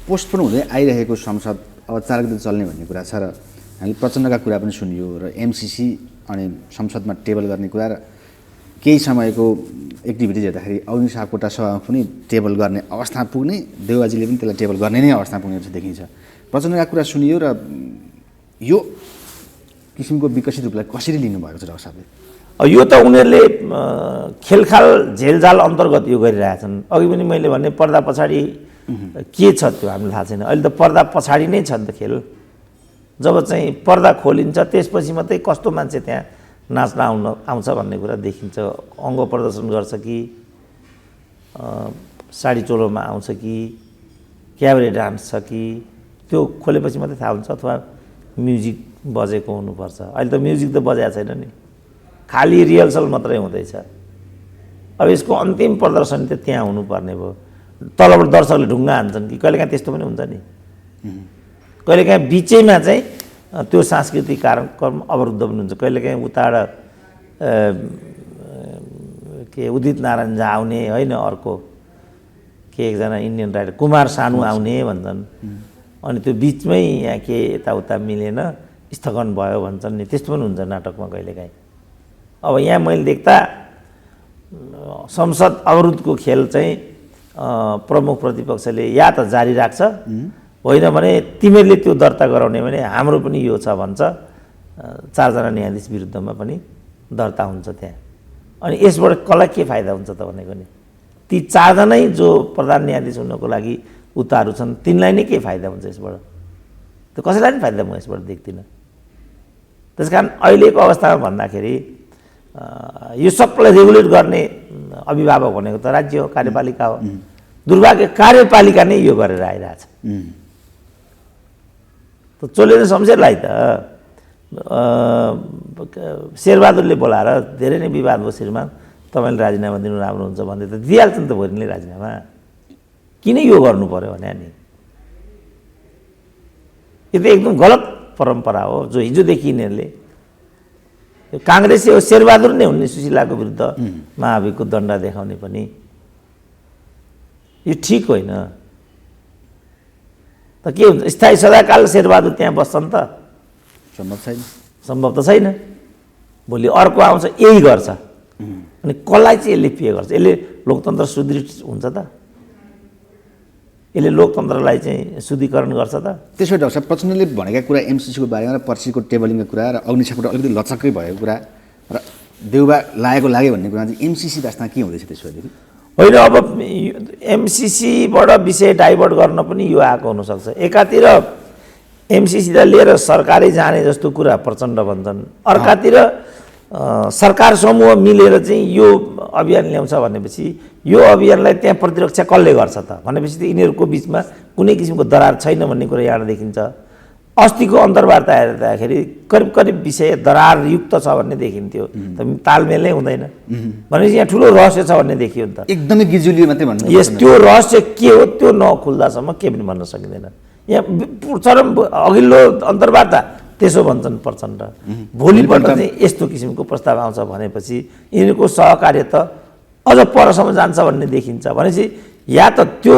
Postpone हुँदै आइरहेको संसद अब 4 गते चल्ने भन्ने कुरा छ र हामीले प्रचण्डका कुरा पनि सुनियो र एमसीसी अनि संसदमा टेबल गर्ने कुरा र केही समयको एक्टिभिटिज हेर्दाखेरि अग्नि सापकोटा सभामा पनि टेबल गर्ने अवस्थामा पुग्ने, देउवाजीले पनि त्यसलाई टेबल गर्ने नै अवस्थामा पुग्ने जस्तो देखिन्छ। प्रचण्डका कुरा सुनियो र यो किसिमको विकसित रूपलाई कसरी लिनुभएको छ डाक्टर साहबले? यो त उनीहरूले खेलखाल झेलझाल अन्तर्गत यो गरिरहेछन्। अघि पनि मैले भने पर्दा पछाडि के छ त्यो हामीलाई थाहा छैन। अहिले त पर्दा पछाडि नै छ नि त खेल। जब चाहिँ पर्दा खोलिन्छ त्यसपछि मात्रै कस्तो मान्छे त्यहाँ नाच्न आउँछ भन्ने कुरा देखिन्छ। अङ्ग प्रदर्शन गर्छ कि साडी चोलोमा आउँछ कि क्याबरे डान्स छ कि त्यो खोलेपछि मात्रै थाहा हुन्छ, अथवा म्युजिक बजेको हुनुपर्छ। अहिले त म्युजिक त बजाएको छैन नि, खालि रिहर्सल मात्रै हुँदैछ। अब यसको अन्तिम प्रदर्शन त त्यहाँ हुनुपर्ने भयो। तलबाट दर्शकले ढुङ्गा हान्छन् कि कहिलेकाहीँ त्यस्तो पनि हुन्छ नि। कहिलेकाहीँ बिचैमा चाहिँ त्यो सांस्कृतिक कार्यक्रम अवरुद्ध पनि हुन्छ। कहिलेकाहीँ उताबाट के उदित नारायण झा आउने होइन, अर्को के एकजना इन्डियन राइटर कुमार सानु आउने भन्छन्, अनि त्यो बिचमै यहाँ के यताउता मिलेन स्थगन भयो भन्छन् नि। त्यस्तो पनि हुन्छ नाटकमा कहिलेकाहीँ। अब यहाँ मैले देख्दा संसद अवरुद्धको खेल चाहिँ प्रमुख प्रतिपक्षले या त जारी राख्छ, होइन भने तिमीहरूले त्यो दर्ता गराउने भने हाम्रो पनि यो छ भन्छ। 4 जना न्यायाधीश विरुद्धमा पनि दर्ता हुन्छ त्यहाँ। अनि यसबाट कसलाई के फाइदा हुन्छ त भनेको नि, ती 4 जनै जो प्रधान न्यायाधीश हुनको लागि उतारू छन् तिनलाई नै के फाइदा हुन्छ यसबाट? त्यो कसैलाई पनि फाइदा म यसबाट देख्दिनँ। त्यस कारण अहिलेको अवस्थामा भन्दाखेरि यो सबलाई रेगुलेट गर्ने अभिभावक भनेको त राज्य हो, कार्यपालिका हो। दुर्भाग्य कार्यपालिका नै यो गरेर आइरहेछ। त चोलेर शमशेरलाई त शेरबहादुरले बोलाएर धेरै नै विवाद भयो, श्रीमान तपाईँले राजीनामा दिनु राम्रो हुन्छ भन्दै त दिइहाल्छ नि त भोलिले राजीनामा। किन यो गर्नु पर्यो भने नि, यो त एकदम गलत परम्परा हो जो हिजोदेखि यिनीहरूले काङ्ग्रेसले हो। शेरबहादुर नै हुने सुशीलाको विरुद्ध महाभियोगको दण्ड देखाउने पनि यो ठिक होइन। त के हुन्छ, स्थायी सदाकाल शेरबहादुर त्यहाँ बस्छन् त? सम्भव छैन। सम्भव त छैन। भोलि अर्को आउँछ यही गर्छ, अनि कसलाई चाहिँ यसले पे गर्छ? यसले लोकतन्त्र सुदृढ हुन्छ त? यसले लोकतन्त्रलाई चाहिँ शुद्धिकरण गर्छ त? त्यसो डाक्टर साहब, प्रचण्डले भनेका कुरा एमसीसीको बारेमा र पर्सीको टेबलिङको कुरा र अग्नि सापकोटा अलिकति लचक्कै भएको कुरा र देउबा लाग्यो भन्ने कुरा चाहिँ एमसीसी वास्तवमा के हुँदैछ त्यसोदेखि? होइन, अब एमसीसीबाट विषय डाइभर्ट गर्न पनि यो आएको हुनसक्छ। एकातिर एमसीसीलाई लिएर सरकारै जाने जस्तो कुरा प्रचण्ड भन्छन्, अर्कातिर सरकार समूह मिलेर चाहिँ यो अभियान ल्याउँछ भनेपछि यो अभियानलाई त्यहाँ प्रतिरक्षा कसले गर्छ त भनेपछि त यिनीहरूको बिचमा कुनै किसिमको दरार छैन भन्ने कुरा यहाँ देखिन्छ। अस्तिको अन्तर्वार्ता हेर्दाखेरि करिब करिब विषय दरारयुक्त छ भन्ने देखिन्थ्यो, तालमेल नै हुँदैन भनेपछि यहाँ ठुलो रहस्य छ भन्ने देखियो नि त। एकदमै गिजुलियो मात्रै भन्नु। यस त्यो रहस्य के हो त्यो नखुल्दासम्म के पनि भन्न सकिँदैन। यहाँ चरम अघिल्लो अन्तर्वार्ता त्यसो भन्छन् प्रचण्ड, भोलिपल्ट चाहिँ यस्तो किसिमको प्रस्ताव आउँछ भनेपछि यिनीहरूको सहकार्य त अझ परसम्म जान्छ भन्ने देखिन्छ। भनेपछि या त त्यो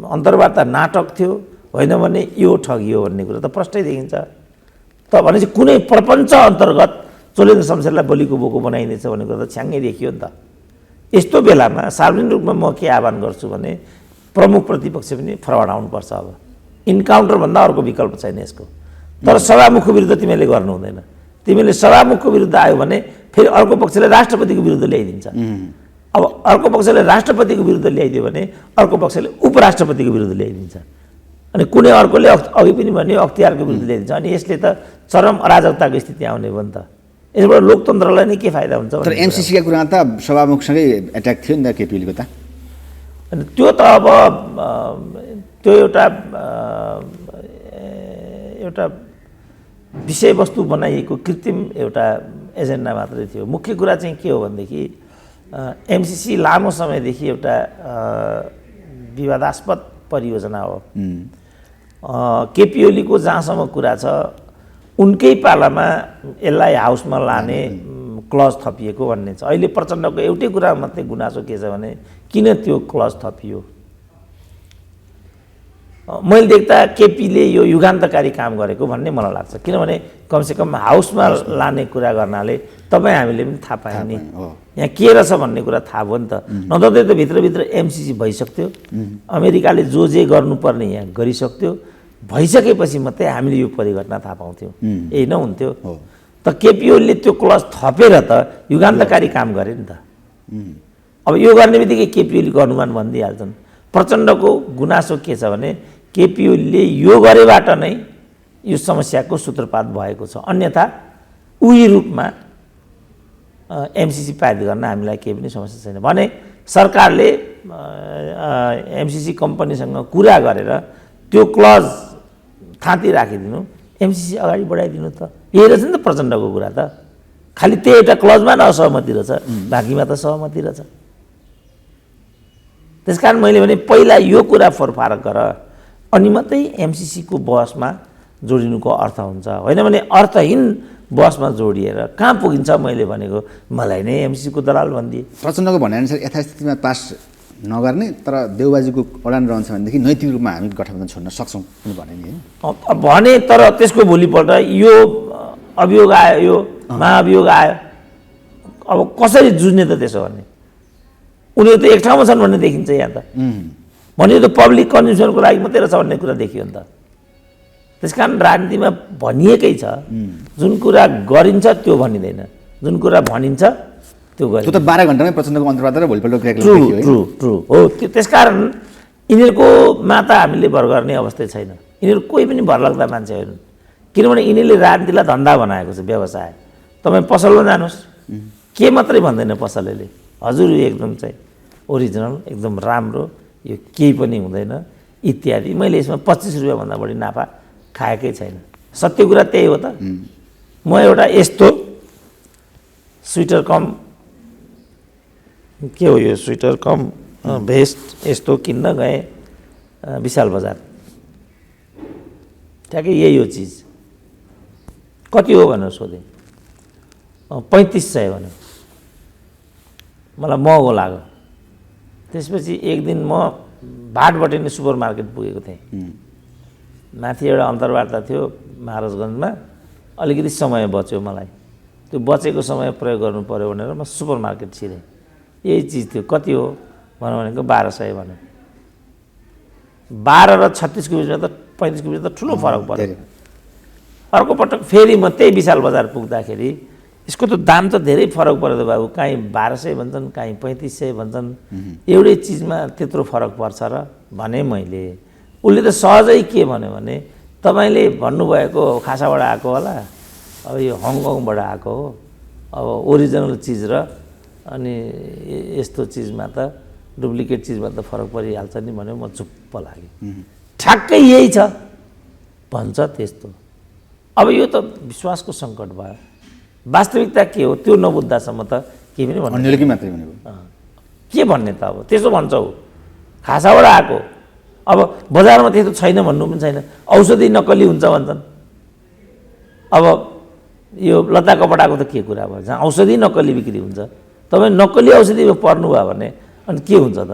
अन्तर्वार्ता नाटक थियो, होइन भने यो ठगियो भन्ने कुरा त प्रष्टै देखिन्छ। त भनेपछि कुनै प्रपञ्च अन्तर्गत चोलेन्द्र शमशेरलाई बलिको बोको बनाइनेछ भन्ने कुरा त छ्याङ्गै देखियो नि त। यस्तो बेलामा सार्वजनिक रूपमा म के आह्वान गर्छु भने प्रमुख प्रतिपक्ष पनि फरवार्ड आउनुपर्छ। अब इन्काउन्टर भन्दा अर्को विकल्प छैन यसको। तर सभामुखको विरुद्ध तिमीले गर्नु हुँदैन। तिमीले सभामुखको विरुद्ध आयो भने फेरि अर्को पक्षले राष्ट्रपतिको विरुद्ध ल्याइदिन्छ। अब अर्को पक्षले राष्ट्रपतिको विरुद्ध ल्याइदियो भने अर्को पक्षले उपराष्ट्रपतिको विरुद्ध ल्याइदिन्छ, अनि कुनै अर्कोले अघि पनि भन्यो अख्तियारको विरुद्ध ल्याइदिन्छ। अनि यसले त चरम अराजकताको स्थिति आउने भयो नि त। यसबाट लोकतन्त्रलाई नै के फाइदा हुन्छ? तर एमसीसीका कुरा त सभामुखसँगै एट्याक थियो नि त केपी ओलीको त। अनि त्यो त अब त्यो एउटा विषयवस्तु बनाइएको कृत्रिम एउटा एजेन्डा मात्रै थियो। मुख्य कुरा चाहिँ के हो भनेदेखि एमसीसी लामो समयदेखि एउटा विवादास्पद परियोजना हो। केपी ओलीको जहाँसम्म कुरा छ उनकै पालामा यसलाई हाउसमा लाने क्लज थपिएको भन्ने छ। अहिले प्रचण्डको एउटै कुरा मात्रै गुनासो के छ भने किन त्यो क्लज थपियो? मैले देख्दा केपीले यो युगान्तकारी काम गरेको भन्ने मलाई लाग्छ। किनभने कमसेकम हाउसमा लाने कुरा गर्नाले तपाईँ हामीले पनि थाहा पायौँ नि, यहाँ के रहेछ भन्ने कुरा थाहा भयो नि त। नत्र त भित्रभित्र एमसिसी भइसक्थ्यो, अमेरिकाले जे गर्नुपर्ने यहाँ गरिसक्थ्यो, भइसकेपछि मात्रै हामीले यो परिघटना थाहा पाउँथ्यौँ, यही नै हुन्थ्यो। त केपी ओलीले त्यो क्लज थपेर त युगान्तकारी काम गरे नि त। अब यो गर्ने बित्तिकै केपी ओलीको अनुमान भनिदिइहाल्छन्। प्रचण्डको गुनासो के छ भने केपी ओलीले यो गरेबाट नै यो समस्याको सूत्रपात भएको छ, अन्यथा उही रूपमा एमसिसी पारित गर्न हामीलाई केही पनि समस्या छैन भने सरकारले एमसिसी कम्पनीसँग कुरा गरेर त्यो क्लज थाँती राखिदिनु, एमसिसी अगाडि बढाइदिनु त। यही रहेछ नि त प्रचण्डको कुरा त। खालि त्यो एउटा क्लजमा न असहमति रहेछ, बाँकीमा त सहमति रहेछ। त्यसकारण मैले भने पहिला यो कुरा फोरफारक गर, अनि मात्रै एमसिसीको बहसमा जोडिनुको अर्थ हुन्छ। होइन भने अर्थहीन बहसमा जोडिएर कहाँ पुगिन्छ। मैले भनेको मलाई नै एमसिसीको दलाल भनिदिए। प्रचण्डको भनाइअनुसार यथास्थितिमा पास नगर्ने तर देउबाजीको अडान रहन्छ भनेदेखि नैतिक रूपमा हामी गठबन्धन छोड्न सक्छौँ पनि भने नि होइन भने। तर त्यसको भोलिपल्ट यो अभियोग आयो, यो महाअभियोग आयो, अब कसरी जुझ्ने त त्यसो भने? उनीहरू त एक ठाउँमा छन् भन्ने देखिन्छ यहाँ त। भने त पब्लिक कन्ज्युमसनको लागि मात्रै रहेछ भन्ने कुरा देखियो नि त। त्यसकारण राजनीतिमा भनिएकै छ, जुन कुरा गरिन्छ त्यो भनिँदैन, जुन कुरा भनिन्छ त्यो गरिन्छ। त्यो त 12 घण्टामै प्रचण्डको अन्तर्वार्ता र भोलिपल्ट ट्रु हो। त्यसकारण यिनीहरूकोमा त हामीले भर गर्ने अवस्था छैन। यिनीहरू कोही पनि भरलाग्दा मान्छे होइनन्, किनभने यिनीहरूले राजनीतिलाई धन्दा बनाएको छ, व्यवसाय। तपाईँ पसलमा जानुहोस्, के मात्रै भन्दैन पसलले, हजुर यो एकदम चाहिँ ओरिजिनल, एकदम राम्रो, यो केही पनि हुँदैन इत्यादि। मैले यसमा 25 रुपियाँभन्दा बढी नाफा खाएकै छैन। सत्य कुरा त्यही हो त। म एउटा यस्तो स्वेटर कम के हो, यो स्वेटर कम भेस्ट यस्तो किन्न गएँ विशाल बजार। ठ्याक्कै यही हो चिज। कति हो भनेर सोधेँ, 3500 भन्यो। मलाई महँगो लाग्यो। त्यसपछि एक दिन म भाटबाट नै सुपर मार्केट पुगेको थिएँ। माथि एउटा अन्तर्वार्ता थियो महाराजगञ्जमा, अलिकति समय बच्यो मलाई। त्यो बचेको समय प्रयोग गर्नु पऱ्यो भनेर म सुपर मार्केट छिरेँ। यही चिज थियो। कति हो भनेको 1200 भन्यो। 12 र 36 को बिचमा त 35 को बिचमा त ठुलो फरक पर्यो। अर्को पटक फेरि म त्यही विशाल बजार पुग्दाखेरि यसको त दाम त धेरै फरक पर्यो त बाबु, काहीँ 1200 भन्छन्, काहीँ 3500 भन्छन्। एउटै चिजमा त्यत्रो फरक पर्छ र भने मैले। उसले त सहजै के भन्यो भने तपाईँले भन्नुभएको खासाबाट आएको होला, अब यो हङकङबाट आएको हो, अब ओरिजिनल चिज र अनि यस्तो चिजमा त डुप्लिकेट चिजमा त फरक परिहाल्छ नि भन्यो। म चुप्प लाग्यो। ठ्याक्कै यही छ भन्छ त्यस्तो। अब यो त विश्वासको सङ्कट भयो। वास्तविकता के हो त्यो नबुझ्दासम्म त केही पनि भन्नु के भन्ने त। अब त्यसो भन्छौ खासाबाट आएको, अब बजारमा त्यस्तो छैन भन्नु पनि छैन। औषधि नक्कली हुन्छ भन्छन्। अब यो लत्ता कपडाको त के कुरा भयो, जहाँ औषधि नक्कली बिक्री हुन्छ। तपाईँ नक्कली औषधिमा पर्नुभयो भने अनि के हुन्छ त?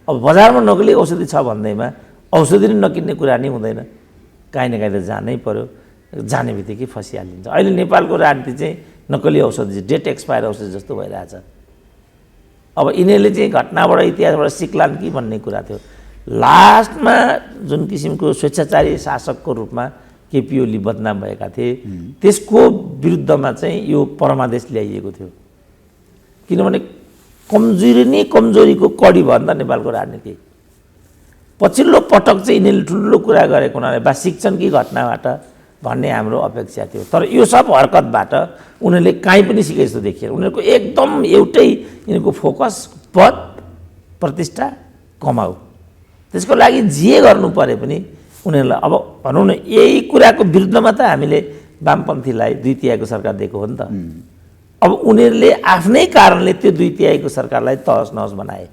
अब बजारमा नक्कली औषधि छ भन्दैमा औषधि नै नकिन्ने कुरा नै हुँदैन। काहीँ न काहीँ त जानै पर्यो, जाने बित्तिकै फसिहालिन्छ। अहिले नेपालको राजनीति चाहिँ नक्कली औषधि, डेट एक्सपायर औषधि जस्तो भइरहेछ। अब यिनीहरूले चाहिँ घटनाबाट इतिहासबाट सिक्लान् कि भन्ने कुरा थियो। लास्टमा जुन किसिमको स्वेच्छाचारी शासकको रूपमा केपी ओली बदनाम भएका थिए, त्यसको विरुद्धमा चाहिँ यो परमादेश ल्याइएको थियो। किनभने कमजोरी नै कमजोरीको कडी भयो नि त नेपालको राजनीति। पछिल्लो पटक चाहिँ यिनीहरूले ठुलो कुरा गरेको हुनाले बा सिक्छन् कि घटनाबाट भन्ने हाम्रो अपेक्षा थियो। तर यो सब हरकतबाट उनीहरूले काहीँ पनि सिके जस्तो देखिएन। उनीहरूको एकदम एउटै यिनीहरूको फोकस पद प्रतिष्ठा कमाऊ। त्यसको लागि जे गर्नु परे पनि उनीहरूलाई अब भनौँ न यही कुराको विरुद्धमा त हामीले वामपन्थीलाई 2 तिहाईको सरकार दिएको हो नि त। अब उनीहरूले आफ्नै कारणले त्यो 2 तिहाईको सरकारलाई तहस नहस बनाए।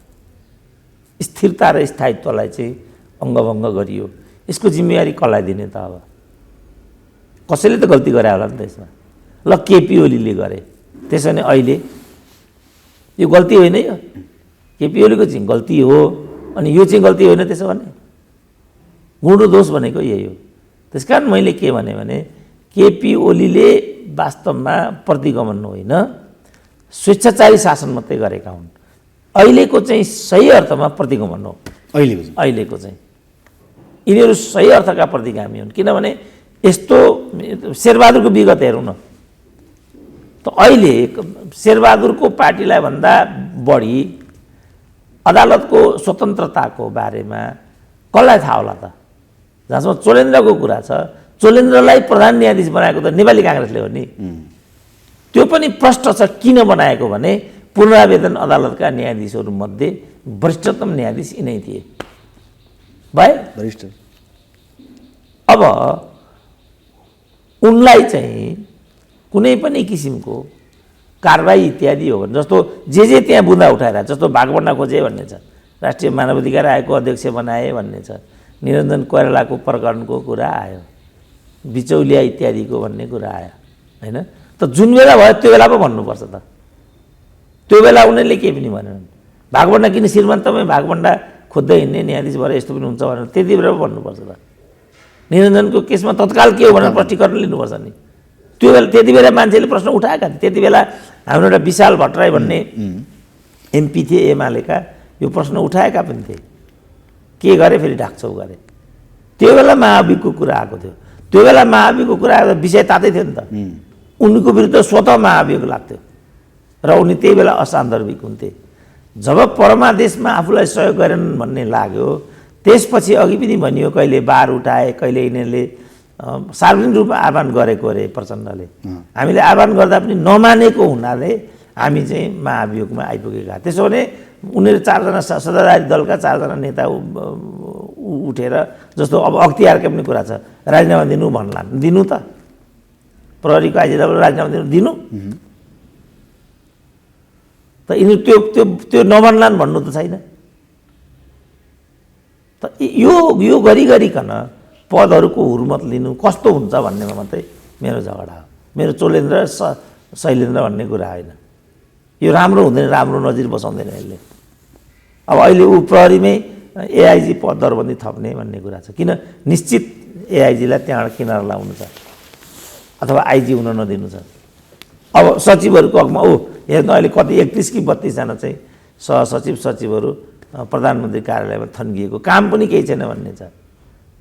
स्थिरता र स्थायित्वलाई चाहिँ अङ्गभङ्ग गरियो। यसको जिम्मेवारी कसलाई दिने त? अब कसैले त गल्ती गरे होला नि त यसमा। ल केपी ओलीले गरे, त्यसो भने अहिले यो गल्ती होइन, यो केपी ओलीको चाहिँ गल्ती हो, अनि यो चाहिँ गल्ती होइन त्यसो भने गुण र दोष भनेको यही हो। त्यसकारण मैले के भने केपी ओलीले वास्तवमा प्रतिगमन होइन, स्वेच्छाचारी शासन मात्रै गरेका हुन्। अहिलेको चाहिँ सही अर्थमा प्रतिगमन हो। अहिलेको चाहिँ यिनीहरू सही अर्थका प्रतिगामी हुन्। किनभने यस्तो शेरबहादुरको विगत हेरौँ न, त अहिले शेरबहादुरको पार्टीलाई भन्दा बढी अदालतको स्वतन्त्रताको बारेमा कसलाई थाहा होला त? जहाँसम्म चोलेन्द्रको कुरा छ, चोलेन्द्रलाई प्रधान न्यायाधीश बनाएको त नेपाली काङ्ग्रेसले हो नि। त्यो पनि प्रश्न छ किन बनाएको भने पुनरावेदन अदालतका न्यायाधीशहरूमध्ये वरिष्ठतम न्यायाधीश यिनै थिए भाइ वरिष्ठ। अब उनलाई चाहिँ कुनै पनि किसिमको कारबाही इत्यादि हो भने जस्तो जे त्यहाँ बुँदा उठाएर, जस्तो भाग बन्न खोजे भन्ने छ, राष्ट्रिय मानवाधिकार आयोगको अध्यक्ष बनाए भन्ने छ, निरञ्जन कोइरालाको प्रकरणको कुरा आयो, बिचौलिया इत्यादिको भन्ने कुरा आयो होइन। त जुन बेला भयो त्यो बेला पो भन्नुपर्छ त। त्यो बेला उनीहरूले केही पनि भनेनन्। भागभण्डा किन श्रीमन्तमै भागभण्डा खोज्दै हिँड्ने न्यायाधीश भएर यस्तो पनि हुन्छ भनेर त्यति बेला पो भन्नुपर्छ त। निरञ्जनको केसमा तत्काल के हो भनेर स्पष्टीकरण लिनुपर्छ नि। त्यो बेला त्यति बेला मान्छेले प्रश्न उठाएका थिए। त्यति बेला हाम्रो एउटा विशाल भट्टराई भन्ने एमपी थिए एमालेका, यो प्रश्न उठाएका पनि थिए। के गरे फेरि ढाकछौ गरे। त्यो बेला महाभियोगको कुरा आएको थियो। त्यो बेला महाभियोगको कुरा आएको विषय तातै थियो नि त। उनको विरुद्ध स्वतः महाभियोग लाग्थ्यो र उनी त्यही बेला असान्दर्भिक हुन्थे। जब परमादेशमा आफूलाई सहयोग गरेनन् भन्ने लाग्यो, त्यसपछि अघि पनि भनियो कहिले बार उठाए, कहिले यिनीहरूले सार्वजनिक रूपमा आह्वान गरेको अरे प्रचण्डले। हामीले आह्वान गर्दा पनि नमानेको हुनाले हामी चाहिँ महाभियोगमा आइपुगेका। त्यसो भने उनीहरू 4 जना सत्ताधारी दलका 4 जना नेता उठेर, जस्तो अब अख्तियारको पनि कुरा छ, राजीनामा दिनु भन्ला, दिनु त प्रहरीको आइजिलाई राजीनामा दिनु त यिनीहरू त्यो नभन्लान् भन्नु त छैन त। यो गरिकन पदहरूको हुर्मत लिनु कस्तो हुन्छ भन्नेमा मात्रै मेरो झगडा हो। मेरो चोलेन्द्र शैलेन्द्र भन्ने कुरा होइन। यो राम्रो हुँदैन, राम्रो नजिर बसाउँदैन यसले। अब अहिले ऊ प्रहरीमै एआइजी पद दरबन्दी थप्ने भन्ने कुरा छ। किन निश्चित एआइजीलाई त्यहाँबाट किनारा लाउनु छ अथवा आइजी हुन नदिनु छ। अब सचिवहरूको हकमा हेर्नु अहिले कति 31 कि 32 जना चाहिँ सहसचिव सचिवहरू प्रधानमन्त्री कार्यालयमा थन्किएको, काम पनि केही छैन भन्ने छ।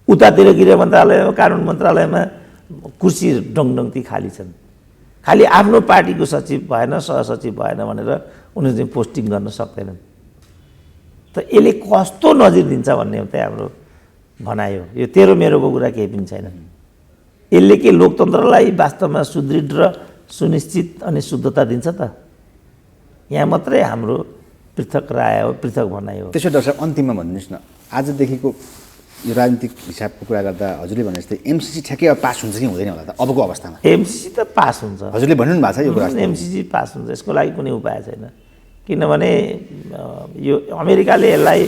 उतातिर गृह मन्त्रालयमा कानुन मन्त्रालयमा कुर्सी डङडङती खाली छन्। खालि आफ्नो पार्टीको सचिव भएन, सहसचिव भएन भनेर उनीहरू चाहिँ पोस्टिङ गर्न सक्दैनन्। त यसले कस्तो नजिर दिन्छ भन्ने चाहिँ हाम्रो भनाइ हो। यो तेरो मेरोको कुरा केही पनि छैन। यसले के लोकतन्त्रलाई वास्तवमा सुदृढ र सुनिश्चित अनि शुद्धता दिन्छ त? यहाँ मात्रै हाम्रो पृथक राय हो, पृथक भनाइ हो। त्यसो डाक्टर साहब अन्तिममा भन्नुहोस् न, आजदेखिको यो राजनीतिक हिसाबको कुरा गर्दा हजुरले भने जस्तै एमसिसी ठ्याक्कै अब पास हुन्छ कि हुँदैन होला त अबको अवस्थामा? एमसिसी त पास हुन्छ। हजुरले भन्नु भएको छ यो कुरा? एमसिसी पास हुन्छ, यसको लागि कुनै उपाय छैन। किनभने यो अमेरिकाले यसलाई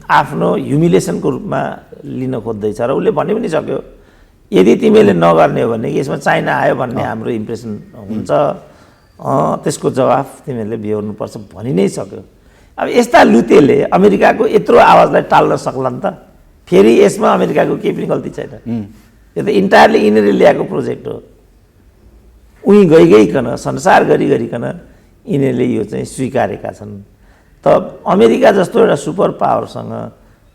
आफ्नो ह्युमिलेसनको रूपमा लिन खोज्दैछ र उसले भन्ने पनि सक्यो, यदि तिमीले नगर्ने हो भने यसमा चाइना आयो भन्ने हाम्रो इम्प्रेसन हुन्छ, त्यसको जवाफ तिमीहरूले बिहोर्नुपर्छ भनि नै सक्यो। अब यस्ता लुतेले अमेरिकाको यत्रो आवाजलाई टाल्न सक्ला नि त? फेरि यसमा अमेरिकाको केही पनि गल्ती छैन। यो त इन्टायरली यिनीहरूले ल्याएको प्रोजेक्ट हो। उहीँ गइकन संसार गरिकन यिनीहरूले यो चाहिँ स्वीकारेका छन्। त अमेरिका जस्तो एउटा सुपर पावरसँग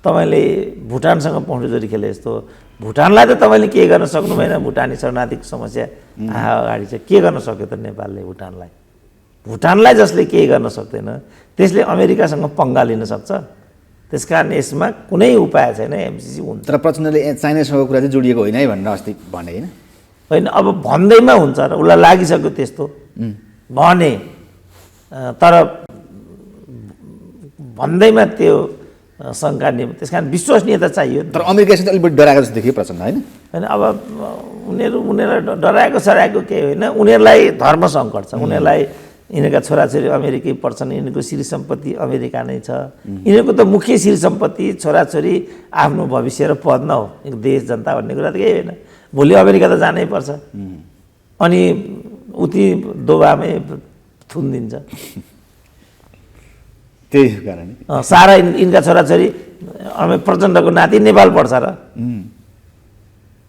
तपाईँले भुटानसँग पौँडीजोरी खेले जस्तो, भुटानलाई त तपाईँले के गर्न सक्नु भएन। भुटानी शरणार्थीको समस्या अगाडि छ, के गर्न सक्यो त नेपालले भुटानलाई? भुटानलाई जसले केही गर्न सक्दैन त्यसले अमेरिकासँग पङ्गा लिन सक्छ। त्यसकारण यसमा कुनै उपाय छैन, एमसिसी हुन्छ। तर प्रचण्डले चाइनासँगको कुरा चाहिँ जोडिएको होइन है भनेर अस्ति भने होइन? होइन, अब भन्दैमा हुन्छ र उसलाई लागिसक्यो त्यस्तो भने, तर भन्दैमा त्यो शङ्का नि, त्यस कारण विश्वसनीयता चाहियो। तर अमेरिकासित अलिक बढी डराएको जस्तो देखियो प्रचण्ड होइन? होइन, अब उनीहरूलाई डराएको सराएको केही होइन। उनीहरूलाई धर्म सङ्कट छ, उनीहरूलाई यिनीहरूका छोराछोरी अमेरिकै पढ्छन्, यिनीहरूको श्री सम्पत्ति अमेरिका नै छ। यिनीहरूको त मुख्य श्री सम्पत्ति छोराछोरी आफ्नो भविष्य र पद न हो, देश जनता भन्ने कुरा त केही होइन। भोलि अमेरिका त जानै पर्छ, अनि उति दोबामै थुनिदिन्छ। त्यही कारण सारा यिनका छोराछोरी अमित प्रचण्डको नाति नेपाल पढ्छ र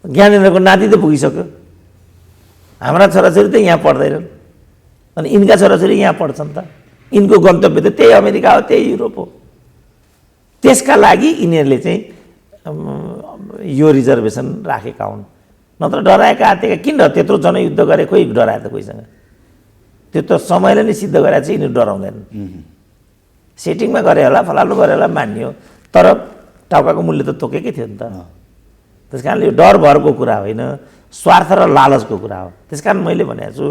ज्ञानेन्द्रको नाति त पुगिसक्यो हाम्रा छोराछोरी त यहाँ पढ्दैनन् अनि यिनका छोराछोरी यहाँ पढ्छन् त यिनको गन्तव्य त त्यही अमेरिका हो त्यही युरोप हो त्यसका लागि यिनीहरूले चाहिँ यो रिजर्भेसन राखेका हुन् नत्र डराएका आतेका किन त्यत्रो जनयुद्ध गरे खोइ डराए त कोहीसँग त्यो त समयले नै सिद्ध गरेर चाहिँ यिनीहरू डराउँदैनन् सेटिङमा गरे होला फलानु गरे होला मानियो तर टाउकाको मूल्य त तोकेकै थियो नि त त्यस कारणले यो डर भरको कुरा होइन स्वार्थ र लालचको कुरा हो त्यस कारण मैले भनेको छु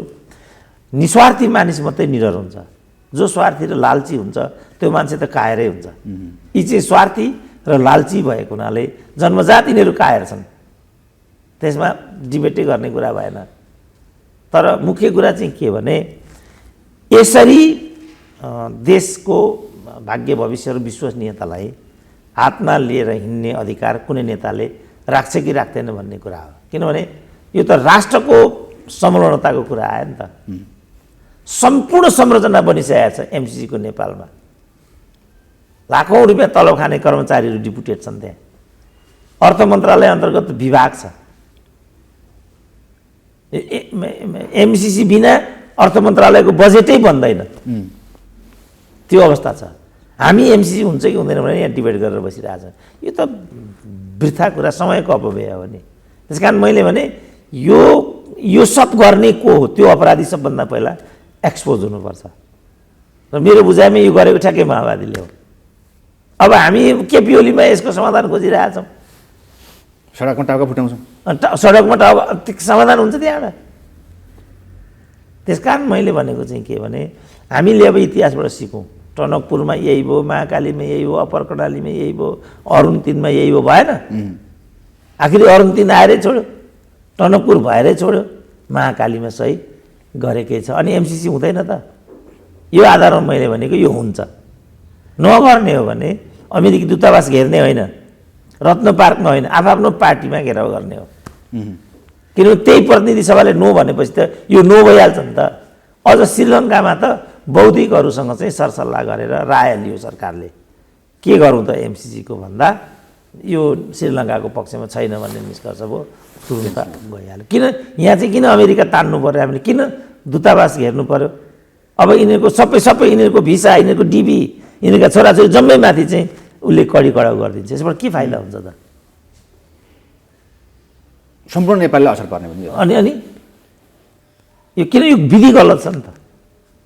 निस्वार्थी मानिस मात्रै निडर हुन्छ जो स्वार्थी र लालची हुन्छ त्यो मान्छे त कायरै हुन्छ यी चाहिँ स्वार्थी र लालची भएको हुनाले जन्मजात यिनीहरू कायर छन् त्यसमा डिबेटै गर्ने कुरा भएन तर मुख्य कुरा चाहिँ के भने यसरी देशको भाग्य भविष्य र विश्वसनीयतालाई हातमा लिएर हिँड्ने अधिकार कुनै नेताले राख्छ कि राख्दैन भन्ने कुरा हो किनभने यो त राष्ट्रको संलग्नताको कुरा आयो नि त सम्पूर्ण संरचना बनिसकेको छ एमसिसीको नेपालमा लाखौँ रुपियाँ तलब खाने कर्मचारीहरू डिपुटेड छन् त्यहाँ अर्थ मन्त्रालय अन्तर्गत विभाग छ एमसिसी बिना अर्थ मन्त्रालयको बजेटै बन्दैन त्यो अवस्था छ हामी एमसिसी हुन्छ कि हुँदैन भने यहाँ डिबेट गरेर बसिरहेछ यो त वृथा कुरा समयको अपव्यय हो नि त्यस कारण मैले भने यो सब गर्ने को हो त्यो अपराधी सबभन्दा पहिला एक्सपोज हुनुपर्छ र मेरो बुझाइमा यो गरेको ठ्याक्कै माओवादीले हो अब हामी केपी ओलीमा यसको समाधान खोजिरहेछौँ सडकमा टाउका फुटाउँछौँ सडकमा समाधान हुन्छ त्यहाँबाट त्यस कारण मैले भनेको चाहिँ के भने हामीले अब इतिहासबाट सिकौँ टनकपुरमा यही भयो महाकालीमा यही भयो अप्पर कर्णालीमा यही भयो अरुण 3 मा यही भयो भएन आखिरी अरुण 3 आएरै छोड्यो टनकपुर भएरै छोड्यो महाकालीमा सही गरेकै छ अनि एमसिसी हुँदैन त यो आधारमा मैले भनेको यो हुन्छ नगर्ने हो भने अमेरिकी दूतावास घेर्ने होइन रत्न पार्कमा होइन आफ्नो पार्टीमा घेराउ गर्ने हो किनभने त्यही प्रतिनिधि सभाले नो भनेपछि त यो नो भइहाल्छ नि त अझ श्रीलङ्कामा त बौद्धिकहरूसँग चाहिँ सरसल्लाह गरेर राय लियो सरकारले के गरौँ त एमसिसीको भन्दा यो श्रीलङ्काको पक्षमा छैन भन्ने निष्कर्ष भयो तुरुन्त गइहाल्यो किन यहाँ चाहिँ किन अमेरिका तान्नु पर्यो हामीले किन दूतावास घेर्नु पर्यो अब यिनीहरूको सबै यिनीहरूको भिसा यिनीहरूको डिबी यिनीहरूका छोराछोरी जम्मै माथि चाहिँ उसले कडी कडाउ गरिदिन्छ यसबाट के फाइदा हुन्छ त सम्पूर्ण नेपाललाई असर पर्ने पनि अनि यो किन यो विधि गलत छ नि त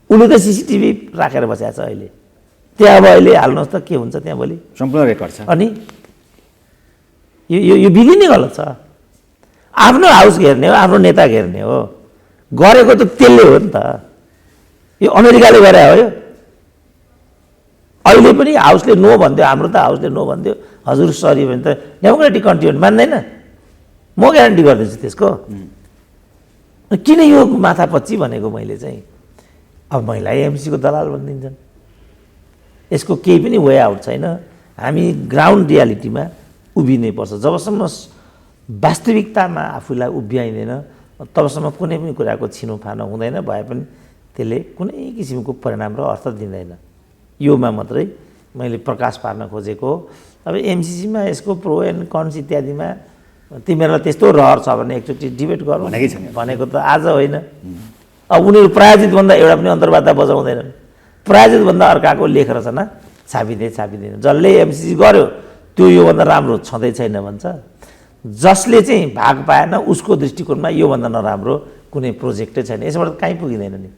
उसले त सिसिटिभी राखेर बसेको छ अहिले त्यहाँ अब अहिले हाल्नुहोस् त के हुन्छ त्यहाँ भोलि सम्पूर्ण रेकर्ड छ अनि यो विधि नै गलत छ आफ्नो हाउस घेर्ने हो आफ्नो नेता घेर्ने हो गरेको त त्यसले हो नि त यो अमेरिकाले गरे हो यो अहिले पनि हाउसले नो भन्थ्यो हाम्रो त हाउसले नो भन्थ्यो हजुर सरी भने त डेमोक्रेटिक कन्ट्री मान्दैन म ग्यारेन्टी गर्दैछु त्यसको किन यो माथापच्ची भनेको मैले चाहिँ अब महिला एमसीको दलाल भनिदिन्छन् यसको केही पनि वे आउट छैन हामी ग्राउन्ड रियालिटीमा उभिनै पर्छ जबसम्म वास्तविकतामा आफूलाई उभ्याइँदैन तबसम्म कुनै पनि कुराको छिनोफानो हुँदैन भए पनि त्यसले कुनै किसिमको परिणाम र अर्थ दिँदैन योमा मात्रै मैले प्रकाश पार्न खोजेको अब एमसिसीमा यसको प्रो एन्ड कन्स इत्यादिमा तिमीहरूलाई त्यस्तो रहर छ भने एकचोटि डिबेट गर्नु भनेको त आज होइन अब उनीहरू प्रायोजितभन्दा एउटा पनि अन्तर्वार्ता बजाउँदैनन् प्रायोजितभन्दा अर्काको लेख रचना छापिँदैन जसले एमसिसी गर्यो त्यो योभन्दा राम्रो छँदै छैन भन्छ जसले चाहिँ भाग पाएन उसको दृष्टिकोणमा योभन्दा नराम्रो कुनै प्रोजेक्टै छैन यसबाट कहीँ पुगिँदैन नि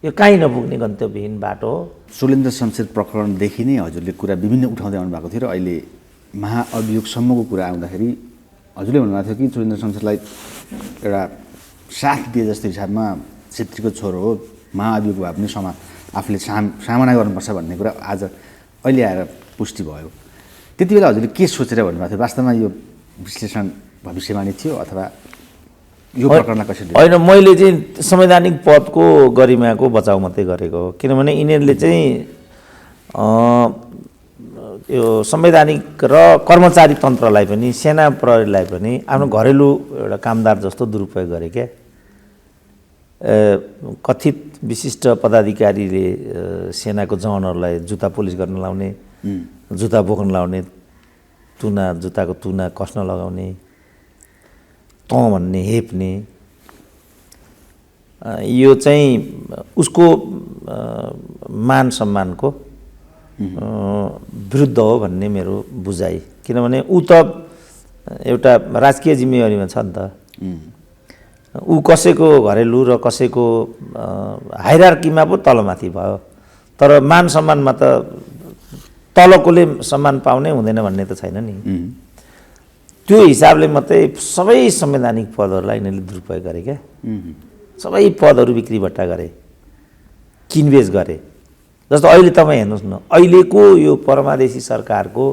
यो कहीँ नपुग्ने गन्तव्यहीन बाटो हो सुलेन्द्र शमशेर प्रकरणदेखि नै हजुरले कुरा विभिन्न उठाउँदै आउनु भएको थियो र अहिले महाअभियोगसम्मको कुरा आउँदाखेरि हजुरले भन्नुभएको थियो कि सुलेन्द्र शमशेरलाई एउटा साथ दिए जस्तो हिसाबमा छेत्रीको छोरो हो महाअभियोग भए पनि आफूले सामना गर्नुपर्छ भन्ने कुरा आज अहिले आएर पुष्टि भयो त्यति बेला हजुरले के सोचेर भन्नुभएको थियो वास्तवमा यो विश्लेषण भविष्यवाणी थियो अथवा यो प्रकरणलाई कसरी होइन मैले चाहिँ संवैधानिक पदको गरिमाको बचाउ मात्रै गरेको हो किनभने यिनीहरूले चाहिँ यो संवैधानिक र कर्मचारी तन्त्रलाई पनि सेना प्रहरीलाई पनि आफ्नो घरेलु एउटा कामदार जस्तो दुरुपयोग गरे क्या कथित विशिष्ट पदाधिकारीले सेनाको जवानहरूलाई जुत्ता पोलिस गर्न लाउने जुत्ता बोक्न लाउने, जुत्ताको तुना कस्न लगाउने, तँ भन्ने हेप्ने, यो चाहिँ उसको मान सम्मानको विरुद्ध हो भन्ने मेरो बुझाइ। किनभने ऊ त एउटा राजकीय जिम्मेवारीमा छ नि त। ऊ कसैको घरेलु र कसैको हाइरार्कीमा पो तलमाथि भयो, तर मान सम्मानमा त तलकोले सम्मान पाउने हुँदैन भन्ने त छैन नि। त्यो हिसाबले मात्रै सबै संवैधानिक पदहरूलाई यिनीहरूले दुरुपयोग गरे क्या। सबै पदहरू बिक्रीबट्टा गरे, किनबेच गरे। जस्तो अहिले तपाईँ हेर्नुहोस् न, अहिलेको यो परमादेशी सरकारको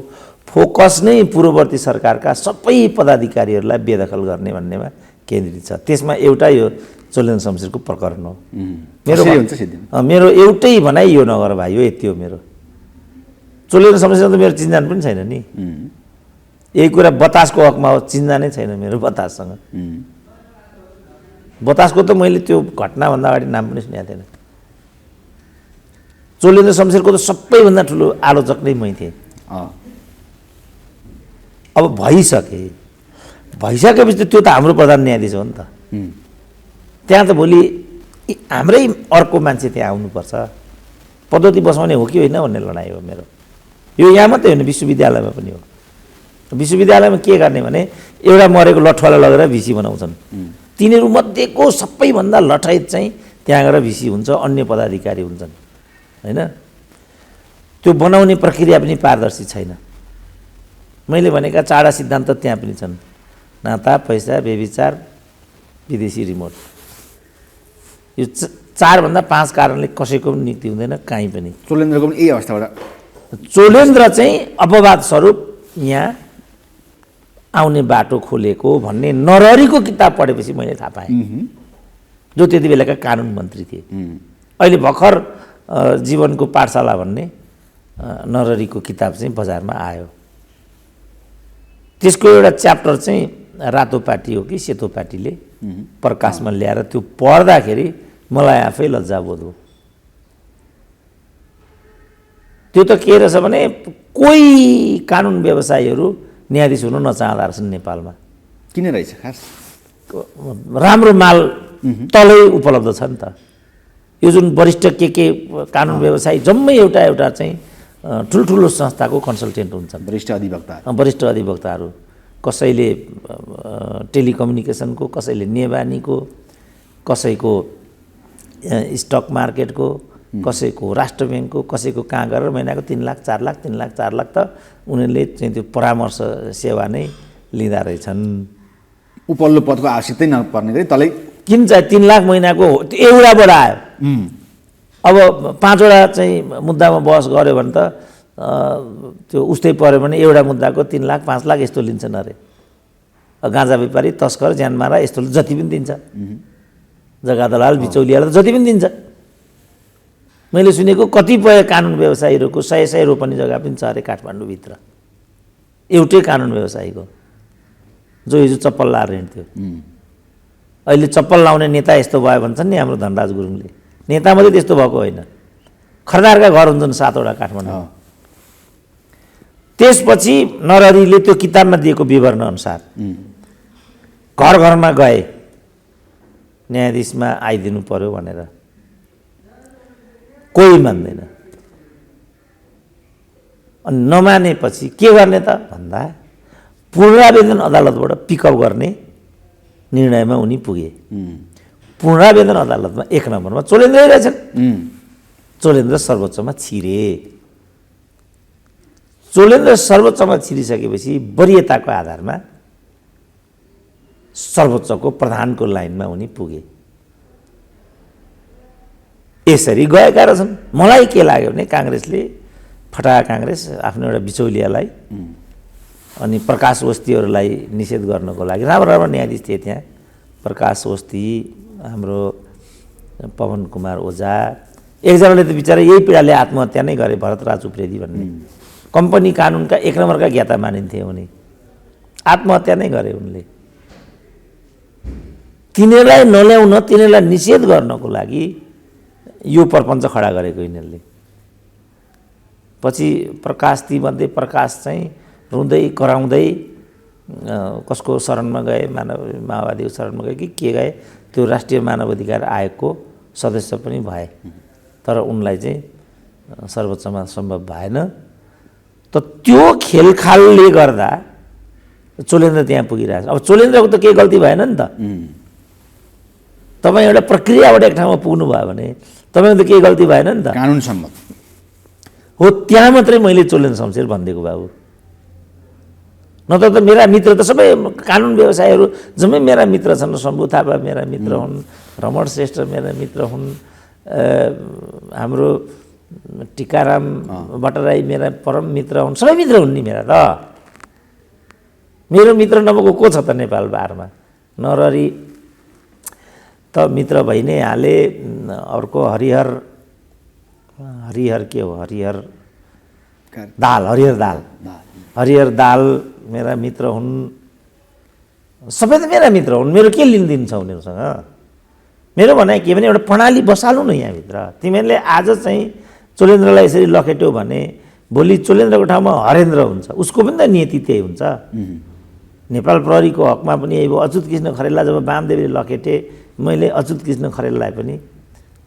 फोकस नै पूर्ववर्ती सरकारका सबै पदाधिकारीहरूलाई बेदखल गर्ने भन्नेमा केन्द्रित छ। त्यसमा एउटा यो चोलेन्द्र शमशेरको प्रकरण हो। मेरो एउटै भनाइ यो नगर भाइ हो, यति हो मेरो। चोलेन्द्र शमशेर त मेरो चिन्जान पनि छैन नि। यही कुरा बतासको हकमा हो, चिन्जानै छैन मेरो बताससँग। बतासको त मैले त्यो घटनाभन्दा अगाडि नाम पनि सुनेको थिएन। चोलेन्द्र शमशेरको त सबैभन्दा ठुलो आलोचक नै मै थिएँ। अब भइसकेपछि त त्यो त हाम्रो प्रधान न्यायाधीश हो नि त। त्यहाँ त भोलि हाम्रै अर्को मान्छे त्यहाँ आउनुपर्छ, पद्धति बसाउने हो कि होइन भन्ने लडाइँ हो मेरो। यो यहाँ मात्रै होइन, विश्वविद्यालयमा पनि हो। विश्वविद्यालयमा के गर्ने भने एउटा मरेको लठुवालाई लगेर भिसी बनाउँछन्। तिनीहरू मध्येको सबैभन्दा लठाइत चाहिँ त्यहाँ गएर भिसी हुन्छ, अन्य पदाधिकारी हुन्छन् होइन। त्यो बनाउने प्रक्रिया पनि पारदर्शी छैन। मैले भनेका चाडा सिद्धान्त त्यहाँ पनि छन्। नाता, पैसा, व्यभिचार, विदेशी रिमोट। यो 4 भन्दा 5 कारणले कसैको पनि नियुक्ति हुँदैन कहीँ पनि। चोलेन्द्रको पनि यही अवस्थाबाट। चोलेन्द्र चाहिँ अपवाद स्वरूप यहाँ आउने बाटो खोलेको भन्ने नरहरीको किताब पढेपछि मैले थाहा पाएँ, जो त्यति बेलाका कानुन मन्त्री थिए। अहिले भर्खर जीवनको पाठशाला भन्ने नरहरीको किताब चाहिँ बजारमा आयो। त्यसको एउटा च्याप्टर चाहिँ रातो पाटी हो कि सेतो पाटीले प्रकाशमा ल्याएर त्यो पढ्दाखेरि मलाई आफै लज्जाबोध हो। त्यो त के रहेछ भने कोही कानुन व्यवसायीहरू न्यायाधीश हुन नचाहँदा रहेछन् नेपालमा। किन रहेछ खास? राम्रो माल तलै उपलब्ध छ नि त। यो जुन वरिष्ठ के कानुन व्यवसायी जम्मै एउटा चाहिँ ठुल्ठुलो संस्थाको कन्सल्टेन्ट हुन्छन्, वरिष्ठ अधिवक्ताहरू। कसैले टेलिकम्युनिकेसनको, कसैले नेवानीको, कसैको स्टक मार्केटको, कसैको राष्ट्र ब्याङ्कको, कसैको कहाँ गरेर महिनाको 3 लाख 4 लाख 3 लाख 4 लाख त उनीहरूले चाहिँ त्यो परामर्श सेवा नै लिँदा रहेछन्। उपल्लो पदको आवश्यकतै नपर्ने गरी तलै किन चाहिँ 3 लाख महिनाको एउटाबाट आयो। अब 5वटा चाहिँ मुद्दामा बहस गऱ्यो भने त त्यो उस्तै पऱ्यो भने एउटा मुद्दाको 3 लाख 5 लाख यस्तो लिन्छन् अरे। गाँजा व्यापारी, तस्कर, ज्यानमारा यस्तो जति पनि दिन्छ। जग्गा दलाल, बिचौलियालाई त जति पनि दिन्छ। मैले सुनेको कतिपय कानुन व्यवसायीहरूको 100 रोपनी जग्गा पनि छ अरे काठमाडौँभित्र, एउटै कानुन व्यवसायीको, जो हिजो चप्पल लाएर हिँड्थ्यो। अहिले चप्पल लाउने नेता यस्तो भयो भन्छन् नि हाम्रो धनराज गुरुङले। नेता मात्रै त्यस्तो भएको होइन, खरदारका घर हुन्छन् 7वटा काठमाडौँ। त्यसपछि नरहरीले त्यो किताबमा दिएको विवरण अनुसार घर घरमा गए न्यायाधीशमा आइदिनु पर्यो भनेर, कोही मान्दैन। अनि नमानेपछि के गर्ने त भन्दा पुनरावेदन अदालतबाट पिकअप गर्ने निर्णयमा उनी पुगे। पुनरावेदन अदालतमा 1 नम्बरमा चोलेन्द्रै रहेछन्। चोलेन्द्र सर्वोच्चमा छिरे। चोलेन्द्र सर्वोच्चमा छिरिसकेपछि वरियताको आधारमा सर्वोच्चको प्रधानको लाइनमा उनी पुगे। यसरी गएका रहेछन्। मलाई के लाग्यो भने काङ्ग्रेसले काङ्ग्रेस आफ्नो एउटा बिचौलियालाई अनि प्रकाश ओस्तीहरूलाई निषेध गर्नको लागि राम्रो न्यायाधीश थिए त्यहाँ। प्रकाश ओस्ती, हाम्रो पवन कुमार ओझा, एकजनाले त बिचरा यही पीडाले आत्महत्या नै गरे, भरतराज उप्रेती भन्ने। कम्पनी कानुनका 1 नम्बरका ज्ञाता मानिन्थे उनी, आत्महत्या नै गरे उनले। तिनीहरूलाई नल्याउन, तिनीहरूलाई निषेध गर्नको लागि यो प्रपञ्च खडा गरेको यिनीहरूले। पछि प्रकाश तीमध्ये प्रकाश चाहिँ रुँदै कराउँदै कसको शरणमा गए, माओवादीको शरणमा गए कि के गए, त्यो राष्ट्रिय मानव अधिकार आयोगको सदस्य पनि भए। तर उनलाई चाहिँ सर्वोच्चमा सम्भव भएन। त त्यो खेलखालले गर्दा चोलेन्द्र त्यहाँ पुगिरहेछ। अब चोलेन्द्रको त केही गल्ती भएन नि त। तपाईँ एउटा प्रक्रियाबाट एक ठाउँमा पुग्नु भयो भने तपाईँको त केही गल्ती भएन नि त, कानुन सम्मत हो। त्यहाँ मात्रै मैले चोलेन्द्र शमशेर भनिदिएको बाबु। नत्र त मेरा मित्र त सबै कानुन व्यवसायीहरू जम्मै मेरा मित्र छन्। शम्भु थापा मेरा मित्र हुन्, रमण श्रेष्ठ मेरा मित्र हुन्, हाम्रो टिकाराम भट्टराई मेरा परम मित्र हुन्, सबै मित्र हुन् नि मेरा त। मेरो मित्र नभएको को छ त नेपाल बारमा? नरहरि त मित्र भइ नै हाले। अर्को हरिहर के हो, हरिहर दाल मेरा मित्र हुन्। सबै त मेरा मित्र हुन्। मेरो के लिनदिन छ उनीहरूसँग? मेरो भनाइ के भने एउटा प्रणाली बसाल्नु न यहाँभित्र। तिमीहरूले आज चाहिँ चोलेन्द्रलाई यसरी लखेट्यौ भने भोलि चोलेन्द्रको ठाउँमा हरेन्द्र हुन्छ। उसको पनि त नियति त्यही हुन्छ। नेपाल प्रहरीको हकमा पनि यही भयो। अच्युत कृष्ण खरेललाई जब वामदेवले लखेटे, मैले अच्युत कृष्ण खरेललाई पनि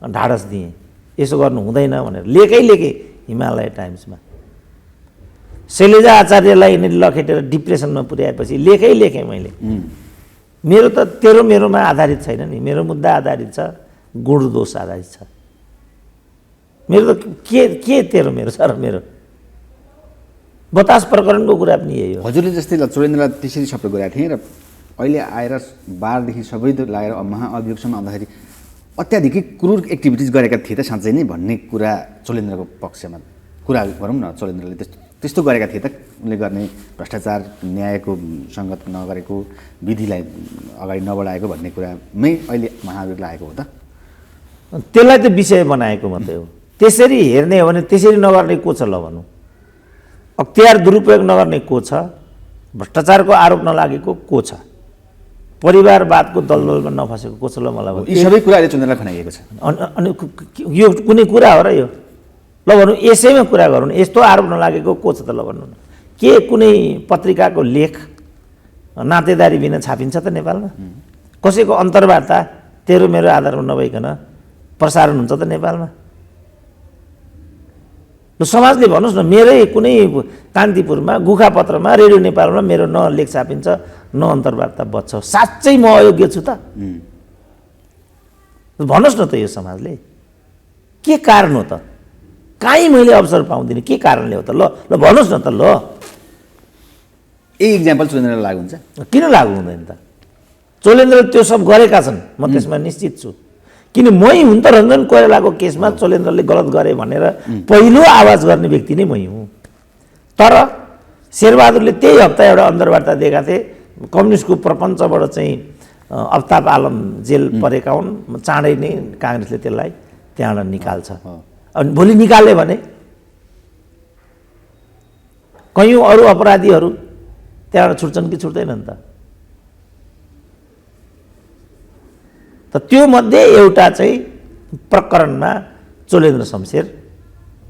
ढाडस दिएँ, यसो गर्नु हुँदैन भनेर। लेखेँ हिमालय टाइम्समा। शैलजा आचार्यलाई यिनीहरूले लखेटेर डिप्रेसनमा पुर्याएपछि लेखेँ मैले। मेरो त तेरो मेरोमा आधारित छैन नि। मेरो मुद्दा आधारित छ, गुण दोष आधारित छ। मेरो त के तेरो मेरो छ र? मेरो बतास प्रकरणको कुरा पनि यही हो। हजुरले जस्तै चोलेन्द्रलाई त्यसरी सपोर्ट गरेका थिएँ र अहिले आएर बारदेखि सबै लागेर महाअभियोगसम्म आउँदाखेरि अत्याधिकै क्रूर एक्टिभिटिज गरेका थिए त साँच्चै नै भन्ने कुरा चोलेन्द्रको पक्षमा कुरा गरौँ न। चोलेन्द्रले त्यस्तो गरेका थिए त? उनले गर्ने भ्रष्टाचार, न्यायको सङ्गत नगरेको, विधिलाई अगाडि नबढाएको भन्ने कुरामै अहिले महाभियोग लागेको हो त? त्यसलाई त विषय बनाएको मात्रै हो। त्यसरी हेर्ने हो भने त्यसरी नगर्ने को छ ल भनौँ? अख्तियार दुरुपयोग नगर्ने को छ? भ्रष्टाचारको आरोप नलागेको को छ? परिवारवादको दलदलमा नफसेको को छ ल? मलाई यी सबै कुराले चोलेन्द्रलाई खनाइएको छ। अनि यो कुनै कुरा हो र यो? ल भनौँ यसैमा कुरा गरौँ। यस्तो आरोप नलागेको को छ त ल भन्नु न? के कुनै पत्रिकाको लेख नातेदारी बिना छापिन्छ त नेपालमा? कसैको अन्तर्वार्ता तेरो मेरो आधारमा नभइकन प्रसारण हुन्छ त नेपालमा? ल समाजले भन्नुहोस् न, मेरै कुनै कान्तिपुरमा गोखापत्रमा रेडियो नेपालमा मेरो न लेख छापिन्छ न अन्तर्वार्ता बच्छ, साँच्चै म अयोग्य छु त? भन्नुहोस् न त यो समाजले के कारण हो त? काहीँ मैले अवसर पाउँदिनँ, के कारणले हो त? ल भन्नुहोस् न त। ल यही इक्जाम्पल चोलेन्द्रलाई लागु हुन्छ? किन लागु हुँदैन त? चोलेन्द्रले त्यो सब गरेका छन्, म त्यसमा निश्चित छु। किन मै हुँ त रञ्जन कोइरालाको केसमा चोलेन्द्रले गलत गरे भनेर पहिलो आवाज गर्ने व्यक्ति नै मै हुँ। तर शेरबहादुरले त्यही हप्ता एउटा अन्तर्वार्ता दिएका थिए, कम्युनिस्टको प्रपञ्चबाट चाहिँ अफ्ताब आलम जेल परेका हुन्, चाँडै नै काङ्ग्रेसले त्यसलाई त्यहाँबाट निकाल्छ। अनि भोलि निकाल्यो भने कयौँ अरू अपराधीहरू त्यहाँबाट छुट्छन् कि छुट्दैनन् त? त त्यो मध्ये एउटा चाहिँ प्रकरणमा चोलेन्द्र शमशेर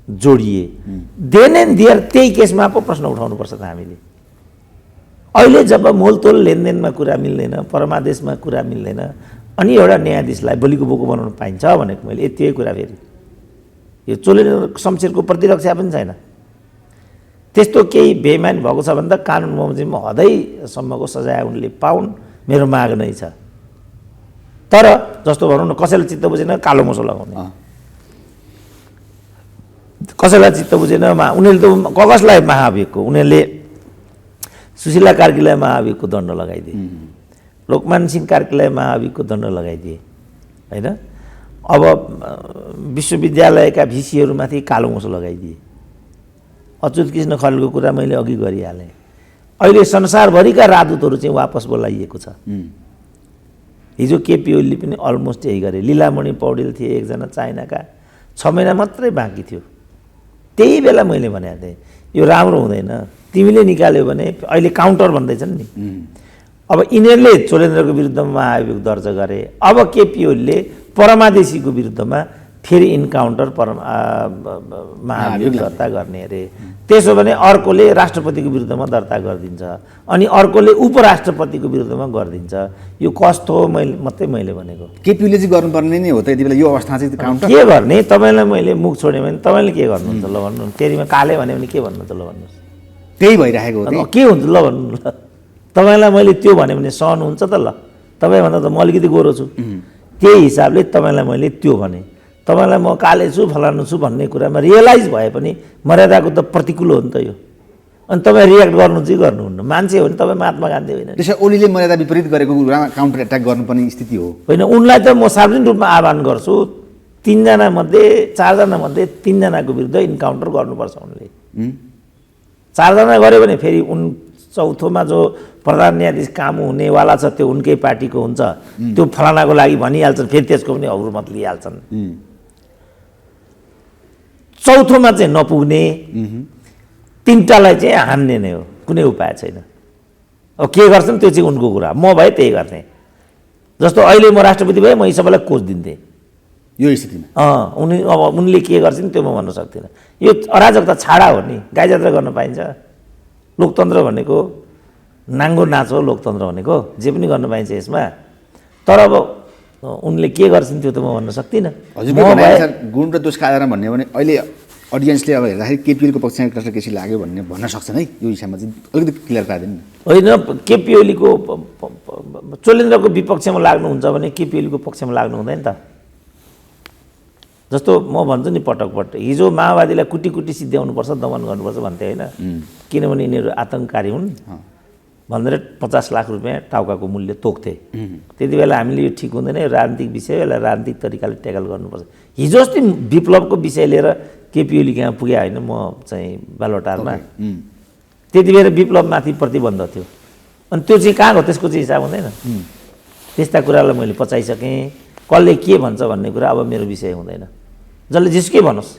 जोडिए। देन एन्ड देयर त्यही केसमा पो प्रश्न उठाउनुपर्छ त हामीले। अहिले जब मोलतोल लेनदेनमा कुरा मिल्दैन, परमादेशमा कुरा मिल्दैन, अनि एउटा न्यायाधीशलाई बलिको बोको बनाउन पाइन्छ भनेको मैले यतिकै कुरा। फेरि यो चोलेन्द्र शमशेरको प्रतिरक्षा पनि छैन। त्यस्तो केही बेइमानी भएको छ भने त कानुन बमोजिममा हदैसम्मको सजाय उनले पाउन्, मेरो माग नै छ। तर जस्तो भनौँ न, कसैलाई चित्त बुझेन कालो मोसो लगाउने, कसैलाई चित्त बुझेन उनीहरूले त कसलाई महाभियोगको, उनीहरूले सुशीला कार्कीलाई महाभियोगको दण्ड लगाइदिए, लोकमान सिंह कार्कीलाई महाभियोगको दण्ड लगाइदिए होइन। अब विश्वविद्यालयका भिसीहरूमाथि कालो मोसो लगाइदिए। अच्युत कृष्ण खरेलको कुरा मैले अघि गरिहालेँ। अहिले संसारभरिका राजदूतहरू चाहिँ वापस बोलाइएको छ। हिजो केपी ओलीले पनि अलमोस्ट यही गरे। लीलामणि पौडेल थिए एकजना चाइनाका, 6 महिना मात्रै बाँकी थियो। त्यही बेला मैले भनेको थिएँ यो राम्रो हुँदैन, तिमीले निकाल्यो भने अहिले काउन्टर भन्दैछन् नि। अब यिनीहरूले चोलेन्द्रको विरुद्धमा महाभियोग दर्ज गरे। अब केपी ओलीले परमादेशीको विरुद्धमा फेरि इन्काउन्टर महाभियोग दर्ता गर्ने अरे। त्यसो भने अर्कोले राष्ट्रपतिको विरुद्धमा दर्ता गरिदिन्छ अनि अर्कोले उपराष्ट्रपतिको विरुद्धमा गरिदिन्छ। यो कस्तो हो मैले भनेको। केपीले चाहिँ गर्नुपर्ने नै हो त यति बेला यो अवस्था चाहिँ काउन्टर के गर्ने? तपाईँलाई मैले मुख छोडेँ भने तपाईँले के गर्नुहुन्छ ल भन्नु। तेरीमा काले भन्यो भने के भन्नु त ल भन्नुहोस्। त्यही भइरहेको हो। के हुन्छ ल भन्नु ल। तपाईँलाई मैले त्यो भन्यो भने सहनुहुन्छ त ल। तपाईँभन्दा त म अलिकति गोरो छु, त्यही हिसाबले तपाईँलाई मैले त्यो भने। तपाईँलाई म काले छु फलानु छु भन्ने कुरामा रियलाइज भए पनि मर्यादाको त प्रतिकूल हो नि त यो। अनि तपाईँ रियाक्ट गर्नु चाहिँ गर्नुहुन्न। मान्छे हो भने तपाईँ महात्मा गान्धी होइन। त्यसो ओलीले मर्यादा विपरीत गरेको कुरामा काउन्टर एट्याक गर्नुपर्ने स्थिति हो होइन। उनलाई त म सार्वजनिक रूपमा आह्वान गर्छु, 3जना मध्ये 4जना मध्ये 3जनाको विरुद्ध इन्काउन्टर गर्नुपर्छ उनले। 4जना गऱ्यो भने फेरि उन चौथोमा जो प्रधान न्यायाधीश काम हुनेवाला छ त्यो उनकै पार्टीको हुन्छ, त्यो फलानाको लागि भनिहाल्छन्, फेरि त्यसको पनि अग्रमत लिइहाल्छन्। चौथोमा चाहिँ नपुग्ने, 3टालाई चाहिँ हान्ने नै हो, कुनै उपाय छैन। अब के गर्छन् त्यो चाहिँ उनको कुरा, म भए त्यही गर्ने। जस्तो अहिले म राष्ट्रपति भए म यी सबैलाई कोच दिन्थेँ यो स्थितिमा। अब उनले के गर्छन् त्यो म भन्न सक्दिनँ। यो अराजकता छाडा हो नि, गाई जात्रा गर्न पाइन्छ। लोकतन्त्र भनेको नाङ्गो नाच हो, लोकतन्त्र भनेको जे पनि गर्न पाइन्छ यसमा। तर अब उनले के गर्छन् त्यो त म भन्न सक्दिनँ। हजुरको गुण र दोषका आधारमा भन्ने भने अहिले अडियन्सले अब हेर्दाखेरि केपी ओलीको पक्षमा डाक्टर केसी लाग्यो भन्ने भन्न सक्छन् है। यो हिसाबमा चाहिँ अलिकति क्लियर पारिदिनु। होइन, केपी ओलीको चोलेन्द्रको विपक्षमा लाग्नुहुन्छ भने केपी ओलीको पक्षमा लाग्नु हुँदैन त। जस्तो म भन्छु नि पटक पटक, हिजो माओवादीलाई कुटी कुटी सिद्ध्याउनुपर्छ, दमन गर्नुपर्छ भन्थे होइन, किनभने यिनीहरू आतङ्ककारी हुन् भनेर 50 लाख रुपियाँ टाउकाको मूल्य तोक्थे। त्यति बेला हामीले यो ठिक हुँदैन, यो राजनीतिक विषय, यसलाई राजनीतिक तरिकाले ट्याकल गर्नुपर्छ। हिजो अस्ति विप्लवको विषय लिएर केपी ओली कहाँ पुगे होइन, म चाहिँ बालोटारमा, त्यति बेला विप्लवमाथि प्रतिबन्ध थियो। अनि त्यो चाहिँ कहाँ हो, त्यसको चाहिँ हिसाब हुँदैन। त्यस्ता कुरालाई मैले पचाइसकेँ। कसले के भन्छ भन्ने कुरा अब मेरो विषय हुँदैन। जसले जेसुकै भनोस्,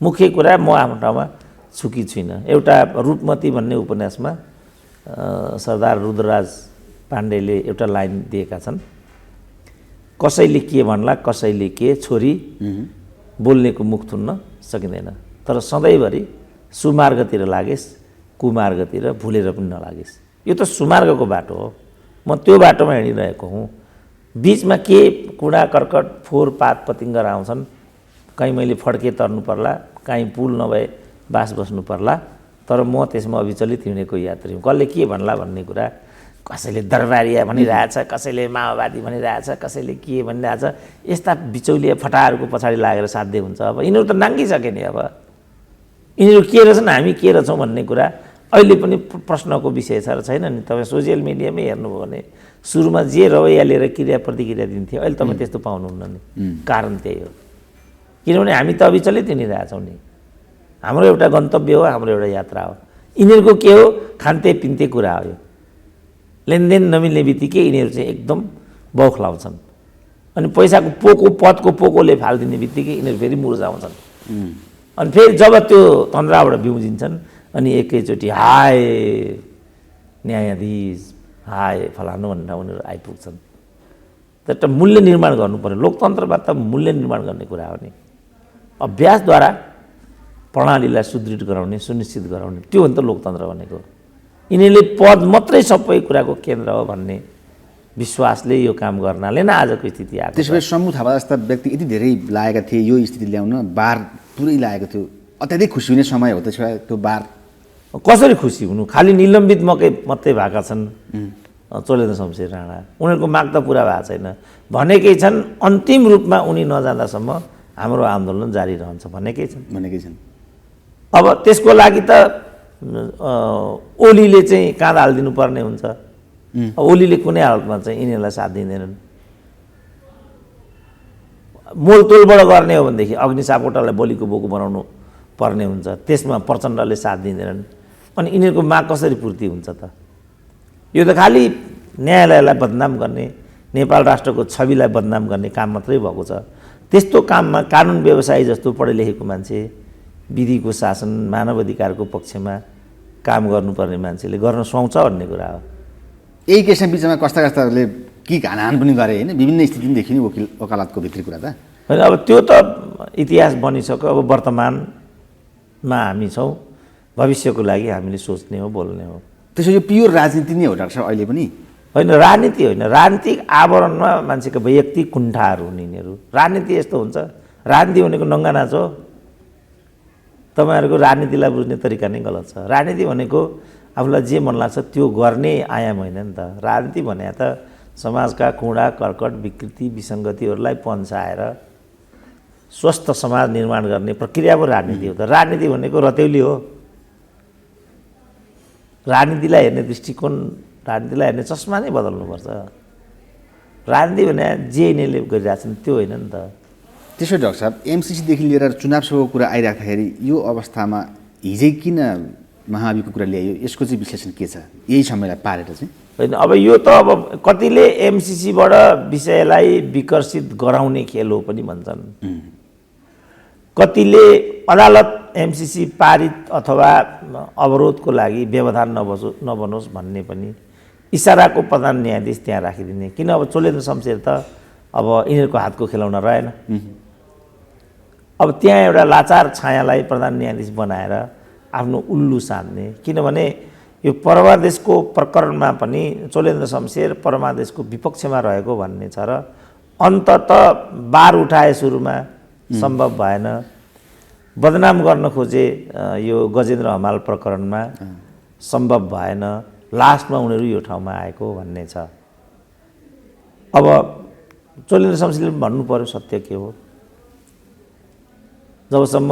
मुख्य कुरा म आफ्नो ठाउँमा छुकी छुइनँ। एउटा रूपमती भन्ने उपन्यासमा सरदार रुद्रराज पाण्डेले एउटा लाइन दिएका छन्, कसैले के भन्ला कसैले के छोरी बोल्नेको मुख थुन्न सकिँदैन, तर सधैँभरि सुमार्गतिर लागेस् कुमार्गतिर भुलेर पनि नलागेस्। यो त सुमार्गको बाटो हो, म त्यो बाटोमा हिँडिरहेको हुँ। बिचमा के कुडा कर्कट फोहोर पात पतिङ्गर आउँछन्, कहीँ मैले फड्के तर्नु पर्ला, कहीँ पुल नभए बास बस्नु पर्ला, तर म त्यसमा अविचलित हिँडेको यात्री हुँ। कसले के भन्ला भन्ने कुरा, कसैले दरबारिया भनिरहेछ, कसैले माओवादी भनिरहेछ, कसैले के भनिरहेछ, यस्ता बिचौलिया फटाहरूको पछाडि लागेर साध्य हुन्छ। अब यिनीहरू त नाङ्गिसके नि। अब यिनीहरू के रहेछन् हामी के रहेछौँ भन्ने कुरा अहिले पनि प्रश्नको विषय छ र छैन नि। तपाईँ सोसियल मिडियामै हेर्नुभयो भने सुरुमा जे रवैया लिएर क्रिया प्रतिक्रिया दिन्थ्यो, अहिले तपाईँ त्यस्तो पाउनुहुन्न नि। कारण त्यही हो, किनभने हामी त अविचलित हिँडिरहेछौँ नि। हाम्रो एउटा गन्तव्य हो, हाम्रो एउटा यात्रा हो। यिनीहरूको के हो, खान्ते पिन्ते कुरा हो। यो लेनदेन नमिल्ने बित्तिकै यिनीहरू चाहिँ एकदम बौखलाउँछन्। अनि पैसाको पोको पदको पोकोले फालिदिने बित्तिकै यिनीहरू फेरि मुर्झाउँछन्। अनि फेरि जब त्यो तन्द्राबाट बिउजिन्छन् अनि एकैचोटि हाय न्यायाधीश, हाय फलानु भनेर उनीहरू आइपुग्छन्। त मूल्य निर्माण गर्नु पर्यो। लोकतन्त्रमा त मूल्य निर्माण गर्ने कुरा हो नि। अभ्यासद्वारा प्रणालीलाई सुदृढ गराउने, सुनिश्चित गराउने, त्यो हो नि त लोकतन्त्र भनेको। यिनीहरूले पद मात्रै सबै कुराको केन्द्र हो भन्ने विश्वासले यो काम गर्नाले नै आजको स्थिति आएको। त्यसो भए शम्भु थापा जस्ता व्यक्ति यति धेरै लागेका थिए यो स्थिति ल्याउन, बार पुरै लागेको थियो, अत्याधिक खुसी हुने समय हो त्यसो भए त्यो बार कसरी खुसी हुनु? खालि निलम्बित मात्रै भएका छन् चोलेन्द्र शमशेर राणा, उनीहरूको माग त पुरा भएको छैन। भनेकै छन् अन्तिम रूपमा उनी नजाँदासम्म हाम्रो आन्दोलन जारी रहन्छ भनेकै छन्। अब त्यसको लागि त ओलीले चाहिँ काँध हालिदिनु पर्ने हुन्छ। ओलीले कुनै हालतमा चाहिँ यिनीहरूलाई साथ दिँदैनन्। मोलतोलबाट गर्ने हो भनेदेखि अग्नि सापकोटालाई बलिको बोको बनाउनु पर्ने हुन्छ, त्यसमा प्रचण्डले साथ दिँदैनन्। अनि यिनीहरूको माग कसरी पूर्ति हुन्छ त? यो त खालि न्यायालयलाई बदनाम गर्ने, नेपाल राष्ट्रको छविलाई बदनाम गर्ने काम मात्रै भएको छ। त्यस्तो काममा कानुन व्यवसायी जस्तो पढे लेखेको मान्छे, विधिको शासन मानव अधिकारको पक्षमा काम गर्नुपर्ने मान्छेले गर्न सुहाउँछ भन्ने कुरा हो। यही केसमा बिचमा कस्ता कस्ताहरूले कि घानहान पनि गरे होइन, विभिन्न स्थितिदेखि नि वकालतको भित्री कुरा त होइन अब त्यो त इतिहास बनिसक्यो। अब वर्तमानमा हामी छौँ, भविष्यको लागि हामीले सोच्ने हो, बोल्ने हो। त्यसो यो प्योर राजनीति नै हो डाक्टर साहब अहिले पनि? होइन, राजनीति होइन, राजनीतिक आवरणमा मान्छेको वैयक्तिक कुण्ठाहरू हुन् यिनीहरू। राजनीति यस्तो हुन्छ, राजनीति भनेको नङ्गा नाच हो। तपाईँहरूको राजनीतिलाई बुझ्ने तरिका नै गलत छ। राजनीति भनेको आफूलाई जे मन लाग्छ त्यो गर्ने आयाम होइन नि त। राजनीति भने त समाजका कुँडा कर्कट विकृति विसङ्गतिहरूलाई पन्साएर स्वस्थ समाज निर्माण गर्ने प्रक्रिया पो राजनीति हो। त राजनीति भनेको रतौली हो। राजनीतिलाई हेर्ने दृष्टिकोण, राजनीतिलाई हेर्ने चस्मा नै बदल्नुपर्छ। राजनीति भने जे यिनीहरूले गरिरहेछन् त्यो होइन नि त। त्यसो डाक्टर साहब, एमसिसीदेखि लिएर चुनाव कुरा आइराख्दाखेरि यो अवस्थामा हिजै किन महाभियोगको कुरा ल्यायो, यसको चाहिँ विश्लेषण के छ यही समयलाई पारेर चाहिँ? होइन, अब यो त अब कतिले एमसिसीबाट विषयलाई विकसित गराउने खेल हो पनि भन्छन्। कतिले अदालत एमसिसी पारित अथवा अवरोधको लागि व्यवधान नबनोस् भन्ने पनि, इसाराको प्रधान न्यायाधीश त्यहाँ राखिदिने। किन अब चोलेन्द्र शमशेर त अब यिनीहरूको हातको खेलाउन रहेन। अब त्यहाँ एउटा लाचार छायालाई प्रधान न्यायाधीश बनाएर आफ्नो उल्लु साध्ने। किनभने यो परमादेशको प्रकरणमा पनि चोलेन्द्र शमशेर परमादेशको विपक्षमा रहेको भन्ने छ र अन्ततः बार उठाए सुरुमा, सम्भव भएन। बदनाम गर्न खोजे यो गजेन्द्र हमाल प्रकरणमा, सम्भव भएन। लास्टमा उनीहरू यो ठाउँमा आएको भन्ने छ। अब चोलेन्द्र शमशेरले भन्नु पर्यो सत्य के हो। जबसम्म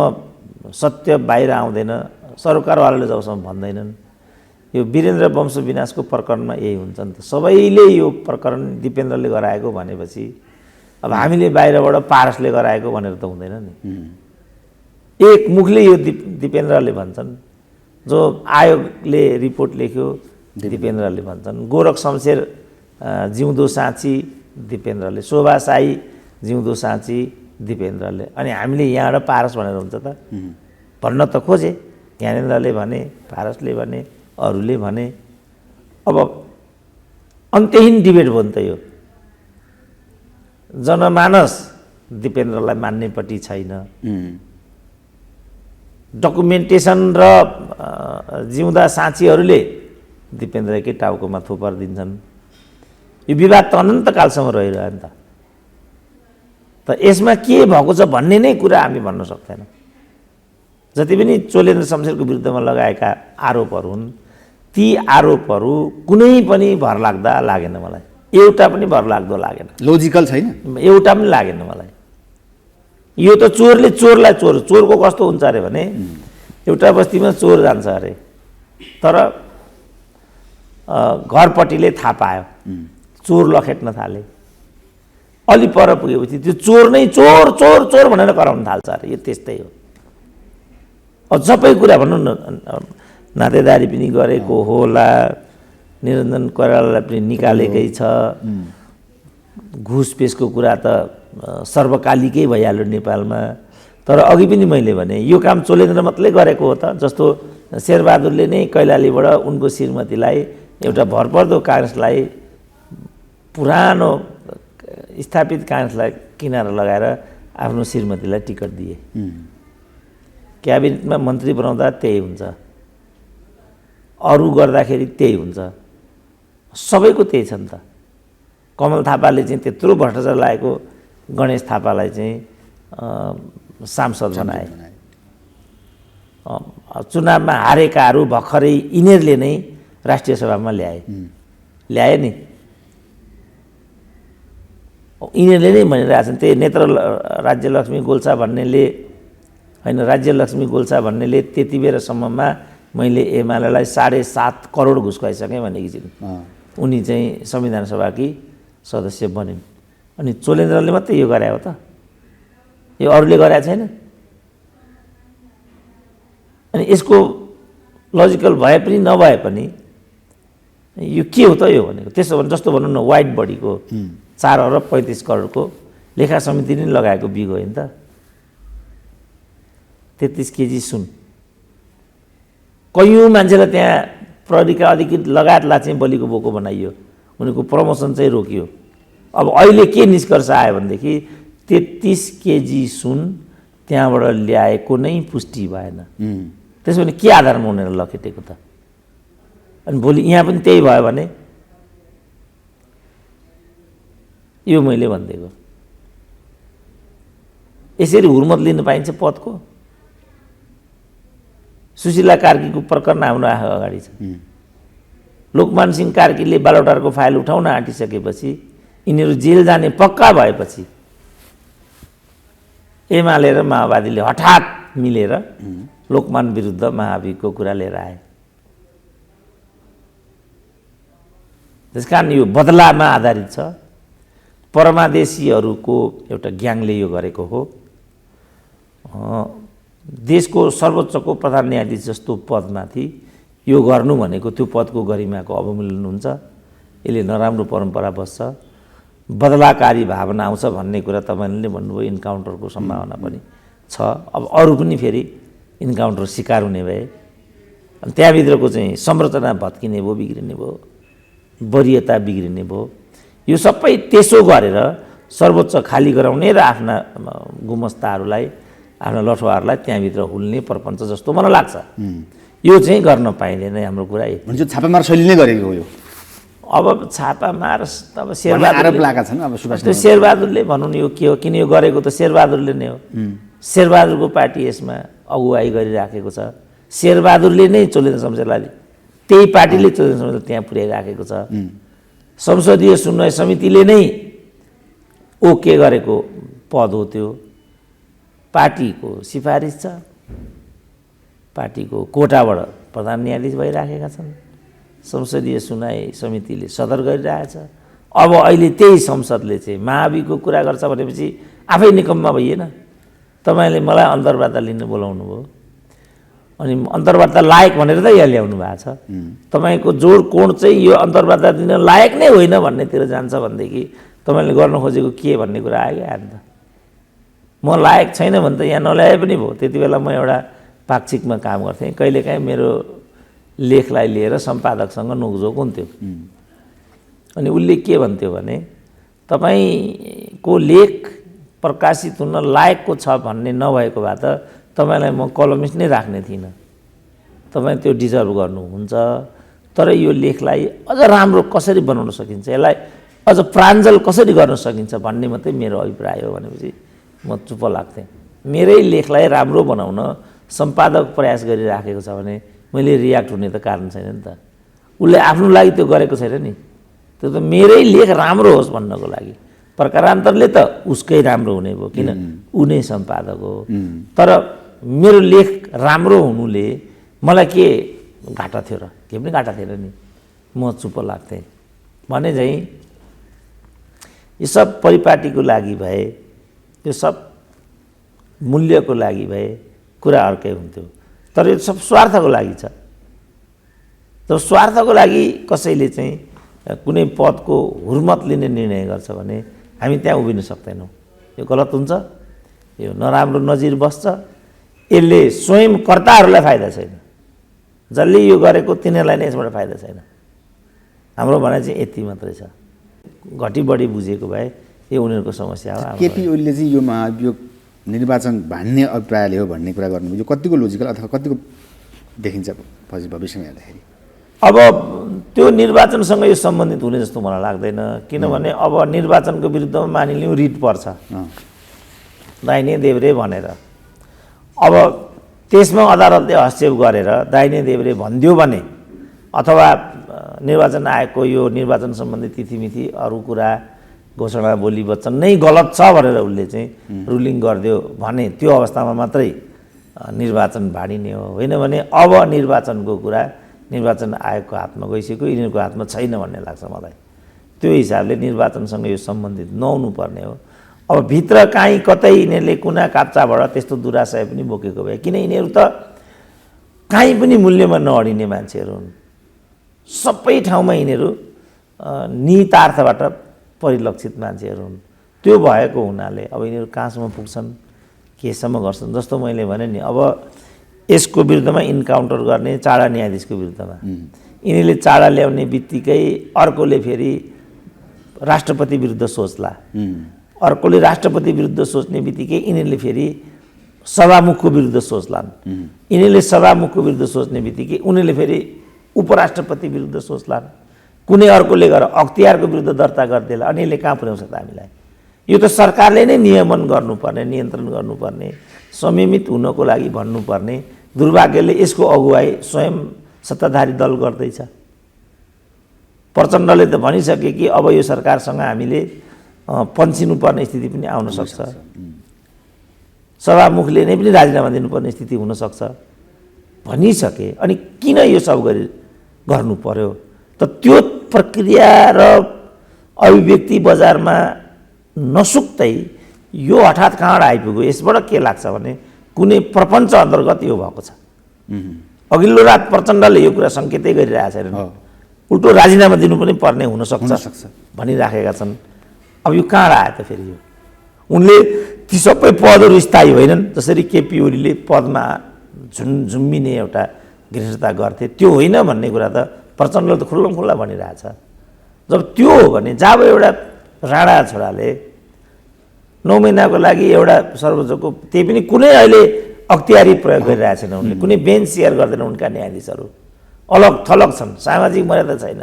सत्य बाहिर आउँदैन, सरकारवालाले जबसम्म भन्दैनन्, यो वीरेन्द्र वंश विनाशको प्रकरणमा यही हुन्छ नि त। सबैले यो प्रकरण दिपेन्द्रले गराएको भनेपछि अब हामीले बाहिरबाट पारसले गराएको भनेर त हुँदैन नि। एक मुखले यो दिपेन्द्रले भन्छन्, जो आयोगले रिपोर्ट लेख्यो दिपेन्द्रले भन्छन्, गोरख शमशेर जिउँदो साँची दिपेन्द्रले, शोभा साई जिउँदो साँची दिपेन्द्रले। अनि हामीले यहाँबाट पारस भनेर हुन्छ त? भन्न त खोजे, ज्ञानेन्द्रले भने, पारसले भने, अरूले भने। अब अन्त्यहीन डिबेट भयो नि त यो। जनमानस दिपेन्द्रलाई मान्नेपट्टि छैन। डकुमेन्टेसन र जिउँदा साँचीहरूले दिपेन्द्रकै टाउकोमा थुपर दिन्छन्। यो विवाद त अनन्तकालसम्म रहिरह्यो नि त। यसमा के भएको छ भन्ने नै कुरा हामी भन्न सक्दैनौँ। जति पनि चोलेन्द्र शमशेरको विरुद्धमा लगाएका आरोपहरू हुन्, ती आरोपहरू कुनै पनि भरलाग्दा लागेन मलाई। एउटा पनि भरलाग्दो लागेन। लोजिकल छैन, एउटा पनि लागेन मलाई। यो त चोरले चोरलाई चोरको कस्तो हुन्छ अरे भने, एउटा बस्तीमा चोर जान्छ अरे, तर घरपट्टिले थाहा पायो, चोर लखेट्न थाले। अलि पर पुगेपछि त्यो चोर नै चोर चोर चोर भनेर कराउन थाल्छ अरे। यो त्यस्तै हो। अब सबै कुरा भनौँ न, नातेदारी पनि गरेको होला, निरञ्जन कोइरालालाई पनि निकालेकै छ, घुस पेसको कुरा त सर्वकालिकै भइहाल्यो नेपालमा। तर अघि पनि मैले भने यो काम चोलेन्द्र मात्रै गरेको हो त? जस्तो शेरबहादुरले नै कैलालीबाट उनको श्रीमतीलाई, एउटा भरपर्दो काङ्ग्रेसलाई, पुरानो स्थापित काङ्ग्रेसलाई किनारा लगाएर आफ्नो श्रीमतीलाई टिकट दिए। क्याबिनेटमा मन्त्री बनाउँदा त्यही हुन्छ, अरू गर्दाखेरि त्यही हुन्छ, सबैको त्यही छ नि त। कमल थापाले चाहिँ त्यत्रो भ्रष्टाचार लागेको गणेश थापालाई चाहिँ सांसद बनाए। चुनावमा हारेकाहरू भर्खरै यिनीहरूले नै राष्ट्रिय सभामा ल्याए नि। यिनीहरूले नै भनिरहेछन्। त्यही नेत्र राज्यलक्ष्मी गोल्छा भन्नेले होइन, राज्यलक्ष्मी गोल्छा भन्नेले त्यति बेलासम्ममा मैले एमालेलाई 7.5 करोड घुस खुवाइसकेँ भनेकी छिन्। उनी चाहिँ संविधान सभाकी सदस्य बनिन्। अनि चोलेन्द्रले मात्रै यो गरे हो त? यो अरूले गरेको छैन? अनि यसको लजिकल भए पनि नभए पनि यो के हो त यो भनेको? त्यसो भने जस्तो भनौँ न, वाइट बडीको 4 अरब 35 करोडको लेखा समिति नै लगाएको बिग होइन त? 33 केजी सुन। कैयौँ मान्छेलाई त्यहाँ प्रहरीका अधिकृत लगायतलाई चाहिँ बलिको बोको बनाइयो, उनीहरूको प्रमोसन चाहिँ रोकियो। अब अहिले के निष्कर्ष आयो भनेदेखि 33 केजी सुन त्यहाँबाट ल्याएको नै पुष्टि भएन। त्यसो भने के आधारमा उनीहरू लखेटेको त? अनि भोलि यहाँ पनि त्यही भयो भने यो मैले भनिदिएको। यसरी हुर्मत लिन पाइन्छ पदको? सुशीला कार्कीको प्रकरण हाम्रो आँखा अगाडि छ। लोकमान सिंह कार्कीले बालुवाटारको फाइल उठाउन आँटिसकेपछि यिनीहरू जेल जाने पक्का भएपछि एमाले र माओवादीले हठात मिलेर लोकमान विरुद्ध महाभियोगको कुरा लिएर आए। त्यसकारण यो बदलामा आधारित छ। परमादेशीहरूको एउटा ग्याङले यो गरेको हो। देशको सर्वोच्चको प्रधान न्यायाधीश जस्तो पदमाथि यो गर्नु भनेको त्यो पदको गरिमाको अवमूल्यन हुन्छ। यसले नराम्रो परम्परा बस्छ, बदलाकारी भावना आउँछ भन्ने कुरा तपाईँले भन्नुभयो। इन्काउन्टरको सम्भावना पनि छ। अब अरू पनि फेरि इन्काउन्टर शिकार हुने भए अनि त्यहाँभित्रको चाहिँ संरचना भत्किने भयो, बिग्रिने भयो, वरियता बिग्रिने भयो। यो सबै त्यसो गरेर सर्वोच्च खाली गराउने र आफ्ना गुमस्ताहरूलाई, आफ्ना लठुवाहरूलाई त्यहाँभित्र हुल्ने प्रपञ्च जस्तो मलाई लाग्छ। यो चाहिँ गर्न पाइँदैन। हाम्रो कुरा यो छापामार शैली नै गरेको हो। यो अब छापामार अब शेरबहादुर शेरबहादुरले भनौँ यो के हो, किन यो गरेको त शेरबहादुरले नै हो। शेरबहादुरको पार्टी यसमा अगुवाई गरिराखेको छ। शेरबहादुरले नै चोलेन्द्र शमशेरलाई, त्यही पार्टीले चोलेन्द्र शमशेरलाई त्यहाँ पुर्याइराखेको छ। संसदीय सुनवाई समितिले नै ओके गरेको पद हो त्यो। पार्टीको सिफारिस छ, पार्टीको कोटाबाट प्रधान न्यायाधीश भइराखेका छन्। संसदीय सुनवाई समितिले सदर गरिरहेछ। अब अहिले त्यही संसदले चाहिँ महाभियोगको कुरा गर्छ भनेपछि आफै निकम्मा भइएन। तपाईँले मलाई अन्तर्वार्ता लिन बोलाउनु भयो अनि अन्तर्वार्ता लायक भनेर त यहाँ ल्याउनु भएको छ। तपाईँको जोड कोण चाहिँ यो अन्तर्वार्ता दिन लायक नै होइन भन्नेतिर जान्छ भनेदेखि तपाईँले गर्न खोजेको के भन्ने कुरा आयो क्या त। म लायक छैन भने त यहाँ नल्याए पनि भयो। त्यति बेला म एउटा पाक्षिकमा काम गर्थेँ। कहिलेकाहीँ मेरो लेखलाई लिएर सम्पादकसँग नोकझोक हुन्थ्यो। अनि उसले के भन्थ्यो भने तपाईँको लेख प्रकाशित हुन लायकको छ भन्ने नभएको भए त तपाईँलाई म कलमिस्ट नै राख्ने थिइनँ। तपाईँ त्यो डिजर्भ गर्नुहुन्छ। तर यो लेखलाई अझ राम्रो कसरी बनाउन सकिन्छ, यसलाई अझ प्राञ्जल कसरी गर्न सकिन्छ भन्ने मात्रै मेरो अभिप्राय हो भनेपछि म चुप लाग्थेँ। मेरै लेखलाई राम्रो बनाउन सम्पादक प्रयास गरिराखेको छ भने मैले रियाक्ट हुने त कारण छैन नि त। उसले आफ्नो लागि त्यो गरेको छैन नि। त्यो त मेरै लेख राम्रो होस् भन्नको लागि। प्रकारान्तरले त उसकै राम्रो हुने भयो, किन ऊ नै सम्पादक हो। तर मेरो लेख राम्रो हुनुले मलाई के घाटा थियो र? के पनि घाटा थिएन नि। म चुप लाग्थेँ भने चाहिँ यो सब परिपाटीको लागि भए, यो सब मूल्यको लागि भए कुरा अर्कै हुन्थ्यो। तर यो सब स्वार्थको लागि छ। तर स्वार्थको लागि कसैले चाहिँ कुनै पदको हुर्मत लिने निर्णय गर्छ भने हामी त्यहाँ उभिन सक्दैनौँ। यो गलत हुन्छ। यो नराम्रो नजिर बस्छ। यसले स्वयं कर्ताहरूलाई फाइदा छैन। जसले यो गरेको तिनीहरूलाई नै यसबाट फाइदा छैन। हाम्रो भनाइ चाहिँ यति मात्रै छ। घटी बढी बुझेको भए यो उनीहरूको समस्या हो। केपी ओलीले चाहिँ यो महाभियोग निर्वाचन भान्ने अभिप्रायले हो भन्ने कुरा गर्नुभयो। यो कतिको लोजिकल अथवा कतिको देखिन्छ भविष्यमा हेर्दाखेरि? अब त्यो निर्वाचनसँग यो सम्बन्धित हुने जस्तो मलाई लाग्दैन। किनभने अब निर्वाचनको विरुद्धमा मानिलिउँ रिट पर्छ दाहिने देब्रे भनेर। अब त्यसमा अदालतले हस्तक्षेप गरेर दाहिने देब्रे भनिदियो भने अथवा निर्वाचन आयोगको यो निर्वाचन सम्बन्धी तिथिमिति अरू कुरा घोषणा बोली वचन नै गलत छ भनेर उसले चाहिँ रुलिङ गरिदियो भने त्यो अवस्थामा मात्रै निर्वाचन भाडिने हो। होइन भने अब निर्वाचनको कुरा निर्वाचन आयोगको हातमा गइसक्यो, यिनीहरूको हातमा छैन भन्ने लाग्छ मलाई। त्यो हिसाबले निर्वाचनसँग यो सम्बन्धित नहुनु पर्ने हो। अब भित्र काहीँ कतै यिनीहरूले कुना काप्चाबाट त्यस्तो दुराशय पनि बोकेको भए, किन यिनीहरू त काहीँ पनि मूल्यमा नअडिने मान्छेहरू हुन्। सबै ठाउँमा यिनीहरू निहितार्थबाट परिलक्षित मान्छेहरू हुन्। त्यो भएको हुनाले अब यिनीहरू कहाँसम्म पुग्छन्, केसम्म गर्छन्। जस्तो मैले भने नि, अब यसको विरुद्धमा इन्काउन्टर गर्ने चाडा न्यायाधीशको विरुद्धमा यिनीहरूले चाडा ल्याउने बित्तिकै अर्कोले फेरि राष्ट्रपति विरुद्ध सोच्ला। अर्कोले राष्ट्रपति विरुद्ध सोच्ने बित्तिकै यिनीहरूले फेरि सभामुखको विरुद्ध सोच्लान्, यिनीहरूले सभामुखको विरुद्ध सोच्ने बित्तिकै उनीहरूले फेरि उपराष्ट्रपति विरुद्ध सोच्लान्, कुनै अर्कोले गएर अख्तियारको विरुद्ध दर्ता गरिदिएला अनि यसले कहाँ पुर्याउँछ त हामीलाई? यो त सरकारले नै नियमन गर्नुपर्ने, नियन्त्रण गर्नुपर्ने, संयमित हुनको लागि भन्नुपर्ने, दुर्भाग्यले यसको अगुवाई स्वयं सत्ताधारी दल गर्दैछ। प्रचण्डले त भनिसके कि अब यो सरकारसँग हामीले पन्छिनुपर्ने स्थिति पनि आउन सक्छ, सभामुखले नै पनि राजीनामा दिनुपर्ने स्थिति हुनसक्छ भनिसके। अनि किन यो सब गर्नु पर्यो त? त्यो प्रक्रिया र अभिव्यक्ति बजारमा नसुक्दै यो हठात कहाँबाट आइपुग्यो? यसबाट के लाग्छ भने कुनै प्रपञ्च अन्तर्गत यो भएको छ। अघिल्लो रात प्रचण्डले यो कुरा सङ्केतै गरिरहेका छैनन्, उल्टो राजीनामा दिनु पनि पर्ने हुनसक्छ भनिराखेका छन्। अब यो कहाँबाट आयो त फेरि? यो उनले ती सबै पदहरू स्थायी होइनन्, जसरी केपी ओलीले पदमा झुम्मिने एउटा गृहस्था गर्थे, त्यो होइन भन्ने कुरा त प्रचण्डले त खुल्लम खुल्ला भनिरहेछ। जब त्यो हो भने जब एउटा राणा छोराले 9 महिनाको लागि एउटा सर्वोच्चको त्यही पनि कुनै अहिले अख्तियारी प्रयोग गरिरहेछन्, उनले कुनै बेन्च सेयर गर्दैन, उनका न्यायाधीशहरू अलग थलग छन्, सामाजिक मर्यादा छैन,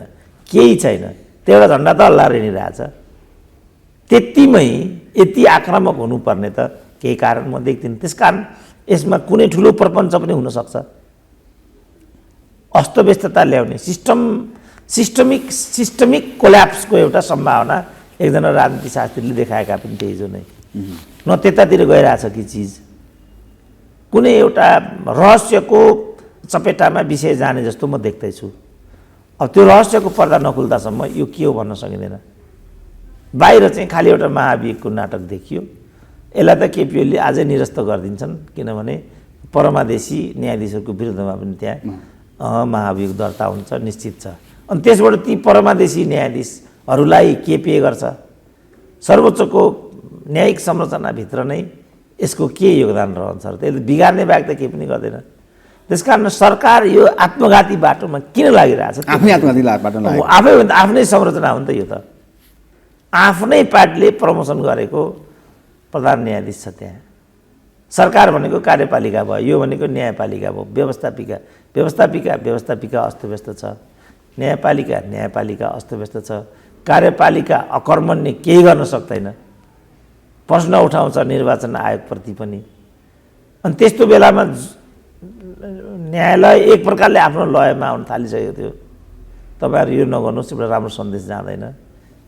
केही छैन, त्यो एउटा झन्डा त हल्लाएर हिँडिरहेछ। त्यतिमै यति आक्रामक हुनुपर्ने त केही कारण म देख्दिनँ। त्यसकारण यसमा कुनै ठुलो प्रपञ्च पनि हुनसक्छ, अस्तव्यस्तता ल्याउने सिस्टमिक कोल्याप्सको एउटा सम्भावना एकजना राजनीतिशास्त्रीले देखाएका पनि त्यही जो नै, न त्यतातिर गइरहेछ कि चिज कुनै एउटा रहस्यको चपेटामा विषय जाने जस्तो म देख्दैछु। अब त्यो रहस्यको पर्दा नखुल्दासम्म यो के हो भन्न सकिँदैन। बाहिर चाहिँ खालि एउटा महाभियोगको नाटक देखियो, यसलाई त केपी ओलीले अझै निरस्त गरिदिन्छन्, किनभने परमादेशी न्यायाधीशहरूको विरुद्धमा पनि त्यहाँ महाभियोग दर्ता हुन्छ निश्चित छ। अनि त्यसबाट ती परमादेशी न्यायाधीशहरूलाई के पे गर्छ? सर्वोच्चको न्यायिक संरचनाभित्र नै यसको के योगदान रहन्छ र त्यसले बिगार्ने बाहेक त केही पनि गर्दैन। त्यसकारण सरकार यो आत्मघाती बाटोमा किन लागिरहेछ? आफ्नै आत्मघाती बाटोमा आफै आफ्नै संरचना हो नि त यो त। आफ्नै पार्टीले प्रमोसन गरेको प्रधान न्यायाधीश छ त्यहाँ। सरकार भनेको कार्यपालिका भयो, यो भनेको न्यायपालिका भयो, व्यवस्थापिका अस्तव्यस्त छ, न्यायपालिका अस्तव्यस्त छ, कार्यपालिका अकर्मण्य केही गर्न सक्दैन, प्रश्न उठाउँछ निर्वाचन आयोगप्रति पनि। अनि त्यस्तो बेलामा न्यायालय एक प्रकारले आफ्नो लयमा आउन थालिसकेको थियो। तपाईँहरू यो नगर्नुहोस्, एउटा राम्रो सन्देश जाँदैन,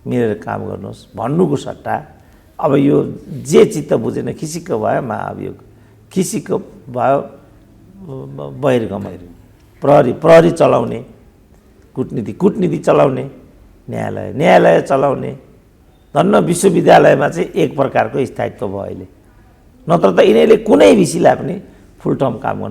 मिलेर काम गर्नुहोस् भन्नुको सट्टा अब यो जे चित्त बुझेन खिसिक्क भयो महाभियोग, खिसिक्क भयो बहिर्गम, प्रहरी चलाउने, कुटनीति चलाउने, न्यायालय चलाउने, धन्न विश्वविद्यालयमा चाहिँ एक प्रकारको स्थायित्व भयो अहिले। नत्र त यिनीहरूले कुनै विषयलाई पनि फुल टर्म काम गर्न